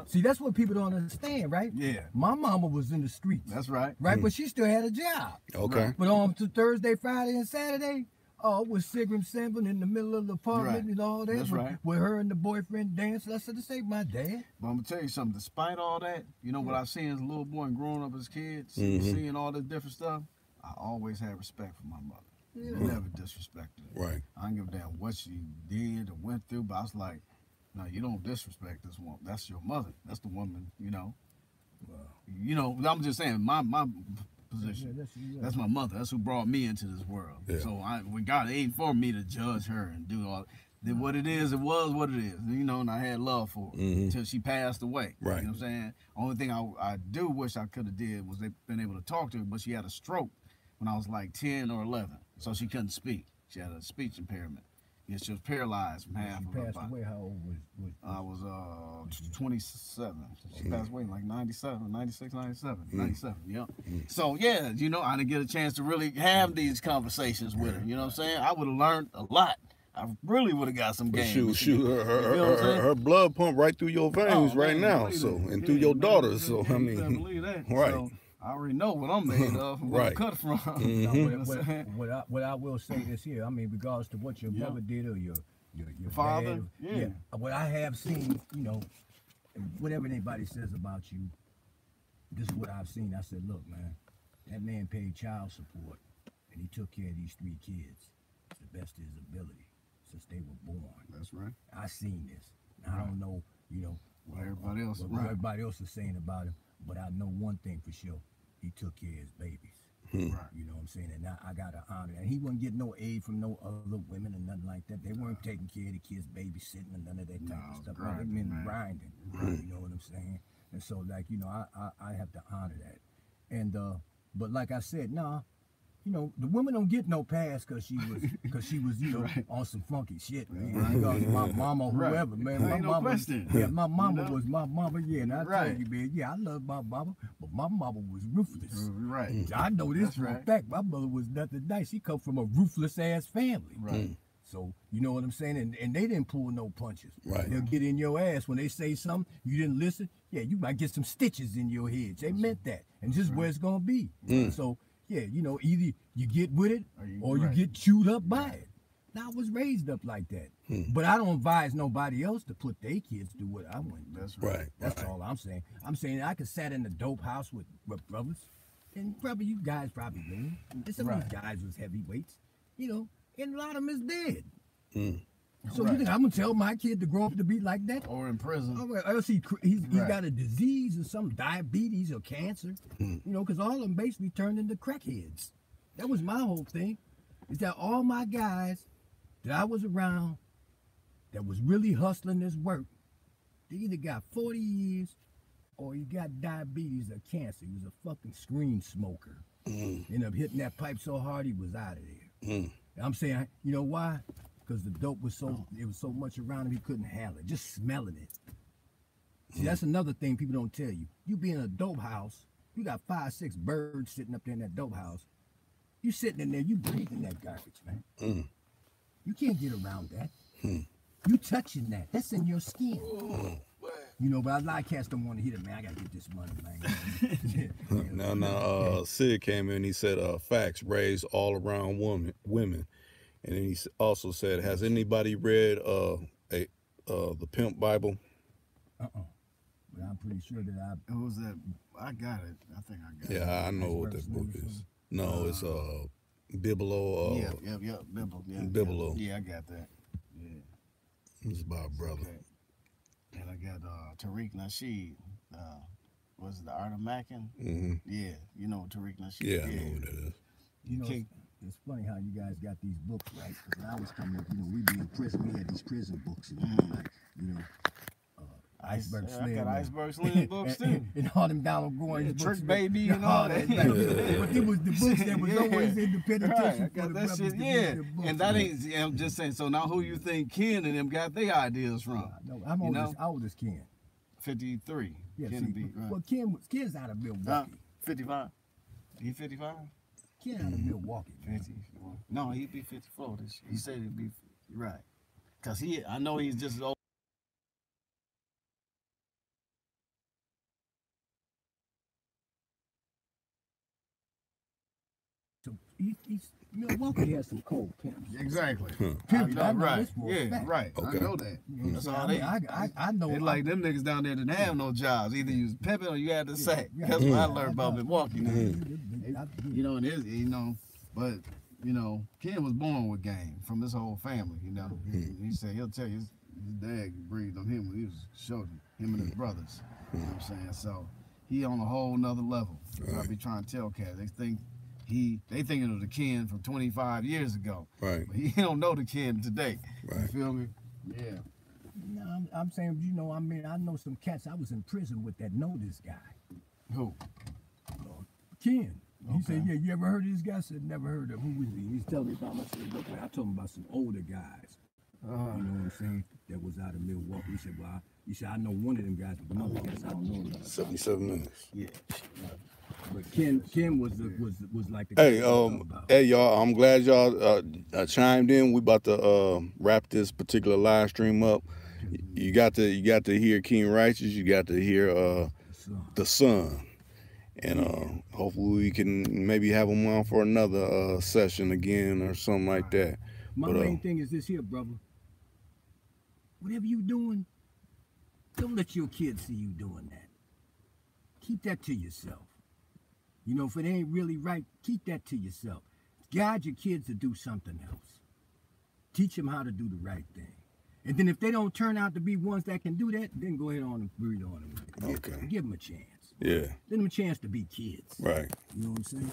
See, that's what people don't understand, right? Yeah. My mama was in the streets. That's right. Right, but she still had a job. Okay. But on to Thursday, Friday, and Saturday, it was Sigram Simple in the middle of the apartment and all that. That's right. With her and the boyfriend dancing. I said, this ain't my dad. But I'm going to tell you something. Despite all that, you know what I've seen as a little boy and growing up as kids, seeing all this different stuff, I always had respect for my mother. Never disrespected her. Right. I don't give a damn what she did or went through, but I was like, no, you don't disrespect this woman. That's your mother. That's the woman, you know. You know, I'm just saying, my position. That's my mother. That's who brought me into this world. Yeah. So when God ain't for me to judge her and do all. Then what it is, it was what it is. You know, and I had love for her until she passed away. Right. You know what I'm saying? Only thing I do wish I could have did was been able to talk to her, but she had a stroke when I was like 10 or 11, so she couldn't speak. She had a speech impairment. Yeah, she was paralyzed from half of her body. She passed away, how old was I was 27. She passed away in like 97, 96, 97, 97, yeah. So, yeah, you know, I didn't get a chance to really have these conversations with her. You know what I'm saying? I would have learned a lot. I really would have got some game. Shoot, her blood pump right through your veins right now, so, and through your daughter, so, I mean, believe that. Right. So, I already know what I'm made of and where I'm cut from. What I will say is here, I mean, regardless to what your mother did or your father, dad, what I have seen, you know, whatever anybody says about you, this is what I've seen. I said, look, man, that man paid child support and he took care of these 3 kids to the best of his ability since they were born. That's right. I seen this. I don't know, you know, what everybody else is saying about him. But I know one thing for sure, he took care of his babies. Right. You know what I'm saying? And I got to honor that. And he wasn't getting no aid from no other women or nothing like that. They weren't taking care of the kids, babysitting and none of that type of stuff. They been grinding. You know what I'm saying? And so, like, you know, I have to honor that. And, but like I said, you know, the women don't get no pass because she was, you know, on some funky shit, man. My mama, whoever, man. My mama, my mama was my mama, and I tell you, man, I love my mama, but my mama was ruthless. Right. I know this for a fact. My mother was nothing nice. She come from a ruthless ass family. Right. So, you know what I'm saying? And they didn't pull no punches. Right. They'll get in your ass when they say something, you didn't listen. Yeah, you might get some stitches in your head. They meant that. And this is where it's going to be. So, yeah, you know, either you get with it or you get chewed up by it. Now, I was raised up like that. But I don't advise nobody else to put their kids through what I went through. That's right. That's all I'm saying. I'm saying I could sat in the dope house with brothers. and probably you guys probably knew. And some of these guys was heavyweights, you know, and a lot of them is dead. So you think I'm gonna tell my kid to grow up to be like that? Or in prison. Or else he got a disease or some diabetes or cancer, you know, because all of them basically turned into crackheads. That was my whole thing, is that all my guys that I was around that was really hustling this work, they either got 40 years or he got diabetes or cancer. He was a fucking screen smoker. Ended up hitting that pipe so hard he was out of there. I'm saying, you know why? Because the dope was it was so much around him he couldn't handle it. Just smelling it. See, that's another thing people don't tell you. You be in a dope house, you got 5, 6 birds sitting up there in that dope house. You sitting in there, you breathing that garbage, man. You can't get around that. You touching that. That's in your skin. You know, but a lot of cats don't want to hear it, man. I gotta get this money, man. Now, Sid came in. He said, "Facts raised all around women," and then he also said, "Has anybody read the Pimp Bible?" But I'm pretty sure that Who was that? I got it. I think I got it. Yeah, I know what that book is. No, it's Biblo. Yep, Biblo. Yeah, Biblo. Yeah, I got that. Yeah. It's about brother. Okay. And I got Tariq Nasheed. Was it The Art of Mackin? Yeah, you know Tariq Nasheed. Yeah, I know what that is. You know, it's funny how you guys got these books, right? Because when I was coming up, you know, we be in prison. We had these prison books, like, you know, Iceberg Slim. I got Iceberg Slim books too. And all them Donald Goines books. Trick Baby and all that. But it was the books that was always in the penitentiary. I got that shit, yeah. And that ain't, I'm just saying, so now who you think Ken and them got their ideas from? No, I'm old as Ken. 53. Yeah, Ken see, well, Ken's out of Milwaukee. 55. He 55? Ken out of Milwaukee. 50. No, he'd be 54. He said he'd be, right. Because I know he's just as old. Milwaukee has some cold pimps. Exactly. Right. Yeah, right. Okay. I know that. That's all I know. It's like them niggas down there didn't have no jobs. Either you was pimping or you had to sack. That's what I learned about Milwaukee. You know, and it's, you know, but you know, Ken was born with game from his whole family. You know, he said he'll tell you his dad breathed on him when he was children. Him and his brothers. You know what I'm saying? So he on a whole nother level. So I be trying to tell cats. They thinking of the Ken from 25 years ago. Right. But he don't know the Ken today. Right. You feel me? Yeah. No, I'm saying, you know, I mean, I know some cats. I was in prison with that know this guy. Who? Ken. He said, yeah, you ever heard of this guy? I said, never heard of him. Who was he? He's telling me about myself. I told him about some older guys. You know what I'm saying? That was out of Milwaukee. He said, well, I know one of them guys, but the other guys I don't know. 77 minutes. Yeah. But Ken was like the hey y'all, I'm glad y'all chimed in. We about to wrap this particular live stream up. You got to hear King Rychus, you got to hear the son. And hopefully we can maybe have him on for another session again or something like that. My main thing is this here, brother. Whatever you doing, don't let your kids see you doing that. Keep that to yourself. You know, if it ain't really right, keep that to yourself. Guide your kids to do something else. Teach them how to do the right thing. And then if they don't turn out to be ones that can do that, then go ahead on and breathe on them. Okay. Give them a chance. Yeah. Give them a chance to be kids. Right. You know what I'm saying?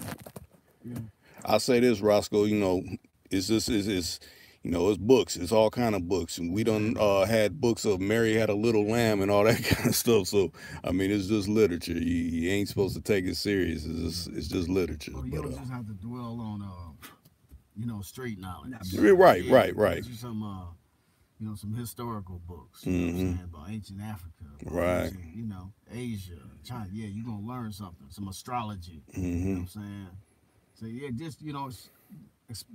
Yeah. I'll say this, Roscoe, you know, it's you know, it's books. It's all kind of books. And we done had books of Mary Had a Little Lamb and all that kind of stuff. So, I mean, it's just literature. You ain't supposed to take it serious. It's just literature. Well, you don't just have to dwell on, you know, street knowledge. Right. Some, you know, some historical books. You know what I'm saying, about ancient Africa. Right. Ancient, you know, Asia, China. Yeah, you're going to learn something. Some astrology. You know what I'm saying? So, yeah, just, you know,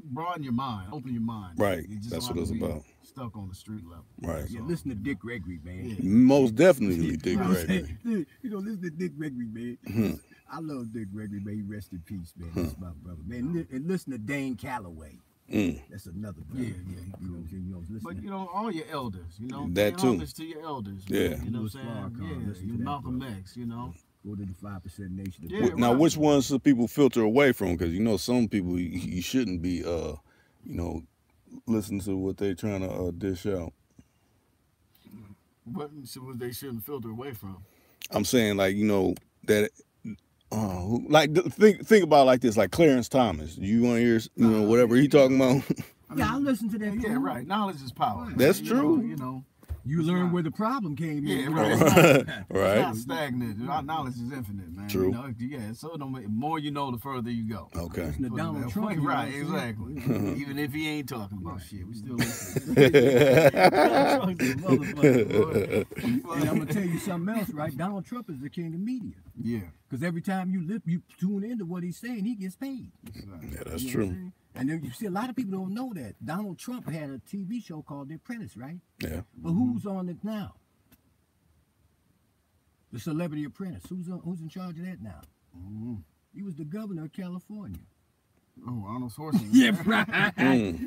broaden your mind, open your mind. Right, You just that's don't what have it's to be about. Stuck on the street level. Right. Yeah, listen to Dick Gregory, man. Yeah. Most definitely Dick Gregory. You know, listen to Dick Gregory, man. I love Dick Gregory, man. He rest in peace, man. That's my brother, man. And listen to Dane Calloway. That's another brother. Yeah. You know, listen But, you know, all your elders, you know. That pay too. homage to your elders. Yeah. Man, you know what I'm saying? Yeah, you Malcolm X, you know. Go to the 5% nation. Yeah, Now, right. which ones do people filter away from? Because you know some people you shouldn't be, you know, listen to what they're trying to dish out. What they shouldn't filter away from? I'm saying, like, you know, that like think about it like this, like Clarence Thomas. You want to hear, you know, whatever he talking about? Yeah, I listen to that. Yeah, right. Knowledge is power. Right. That's You true. know, you know. You learn where the problem came Yeah, in. right. Right. It's not stagnant. Our knowledge is infinite, man. True. You know, yeah, so the more you know, the further you go. Okay. Listen to Donald Trump. You know Right, what I'm saying? exactly. Even if he ain't talking about shit, we still listen. And I'm gonna tell you something else, right? Donald Trump is the king of media. Yeah. Because every time you tune into what he's saying, he gets paid. Yeah, that's You know what I'm true. saying? And then you see a lot of people don't know that Donald Trump had a TV show called The Apprentice, right? Yeah. But who's on it now? The Celebrity Apprentice. Who's in charge of that now? He was the governor of California. Oh, Arnold Schwarzenegger. Yeah, right.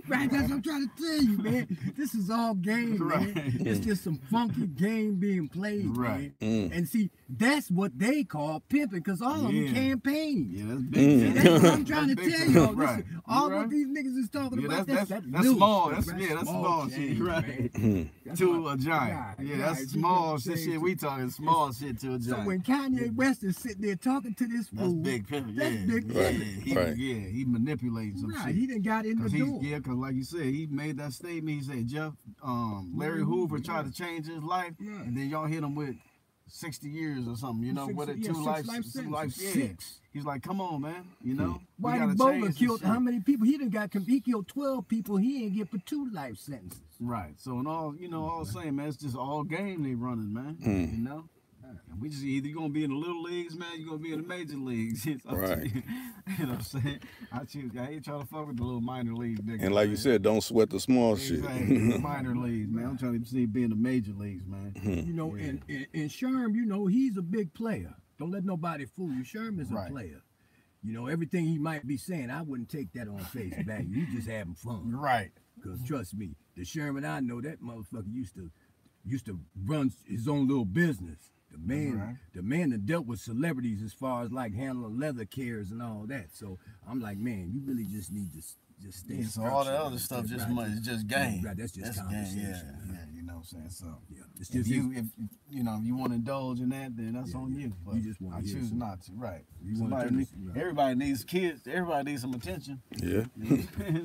Right, that's what I'm trying to tell you, man. This is all game, Right. man. It's just some funky game being played, Right. man. And see, that's what they call pimping, because all of them Yeah. campaign. Yeah, that's big. That's what I'm trying to That's big tell time. y'all. Right. All You what right. these niggas is talking Yeah, about, that's that's small. little That's stuff, that's small shit. change, Right. man. That's To what- a giant. Yeah, that's right. small You know what I'm shit. saying? We talking small shit to a So giant. when Kanye West is sitting there talking to this That's fool, big pimping. that's Yeah. big Yeah, pimping. Right. he manipulates some Right, shit. he done got in the door. Because like you said, he made that statement. He said, Larry Hoover tried to change his life, Right. and then y'all hit him with 60 years or something. You know, what it 2 life sentences. yeah. 6. He's like, come on, man. You know, we Whitey gotta Bowler change this killed shit. how many people? He killed 12 people. He ain't get but 2 life sentences. Right. So and all, you know, all saying, man, it's just all game they running, man. You know. We just either you're gonna be in the little leagues, man, you're gonna be in the major leagues. It's up to Right. you. You know what I'm saying? I ain't trying to fuck with the little minor league niggas. And like you man. said, don't sweat the small Exactly. shit. Minor leagues, man. I'm trying to see be in the major leagues, man. You know, and Sherm, you know, he's a big player. Don't let nobody fool you. Sherm is a Right. player. You know, everything he might be saying, I wouldn't take that on face value. He's just having fun. Right. Because trust me, the Sherman I know, that motherfucker used to run his own little business. The man that dealt with celebrities as far as like handling leather cares and all that. So I'm like, man, you really just need to just stay. Yeah, so all the structured. other stuff just Right. money, it's just game. Right, that's just game. conversation. Yeah, you know what I'm saying? So Yeah, it's if just you if you want to indulge in that, then that's on you. But You just wanna I hear choose some- not to. Right. You wanna Somebody turn need- this- right. Everybody needs kids. Everybody needs some attention. Yeah.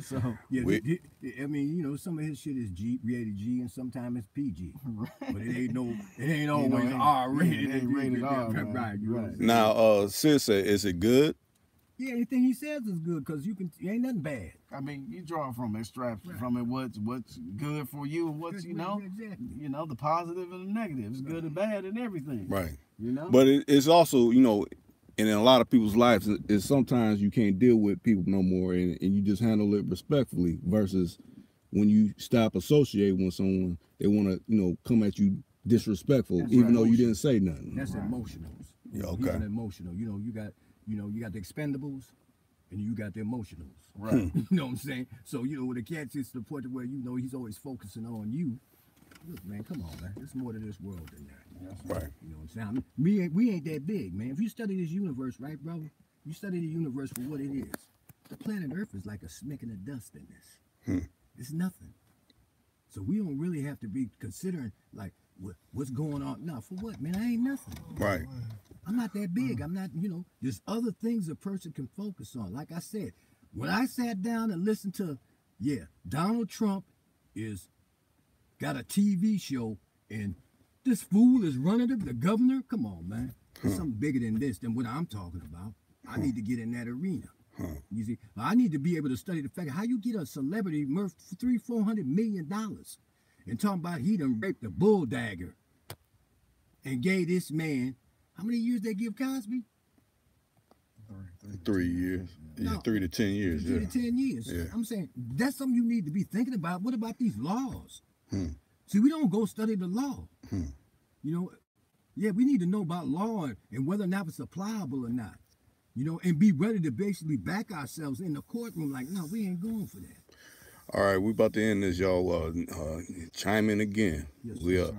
So Yeah, We- I mean, you know, some of his shit is rated G, and sometimes it's PG. But it ain't always R rated. it ain't rated R, man. Right, you know what I'm Right. saying? Now, Sid said, is it good? Yeah, anything he says is good because it ain't nothing bad. I mean, you draw from extract from it what's good for you and what's Exactly. the positive and the negative. It's good and bad and everything. Right. You know. But it's also, you know, and in a lot of people's lives, is sometimes you can't deal with people no more, and you just handle it respectfully. Versus when you stop associating with someone, they want to, you know, come at you disrespectful, That's even right. though you didn't say nothing. That's emotionals. Yeah, He's okay. an emotional. You know, you got the expendables, and you got the emotionals. Right. You know what I'm saying? So you know, when the cat gets to the point where you know he's always focusing on you. Look, man, come on, man. There's more to this world than that. Right. You know what I'm saying? I mean, we ain't that big, man. If you study this universe, right, brother? You study the universe for what it is. The planet Earth is like a smick of dust in this. It's nothing. So we don't really have to be considering like what's going on. No, for what, man? I ain't nothing. Right. I'm not that big. I'm not, you know, there's other things a person can focus on. Like I said, when I sat down and listened to, Donald Trump got a TV show and this fool is running the governor. Come on, man. There's something bigger than this, than what I'm talking about. I need to get in that arena. You see, I need to be able to study the fact how you get a celebrity worth $300-400 million and talking about he done raped a bull dagger and gave this man, how many years they give Cosby? 3 years. Yeah, No. 3 to 10 years. 3 to 10 years. Yeah. I'm saying that's something you need to be thinking about. What about these laws? See, we don't go study the law. You know, we need to know about law and whether or not it's applicable or not. You know, and be ready to basically back ourselves in the courtroom like, no, we ain't going for that. All right, we about to end this, y'all. Chime in again. Yes, We sir. up.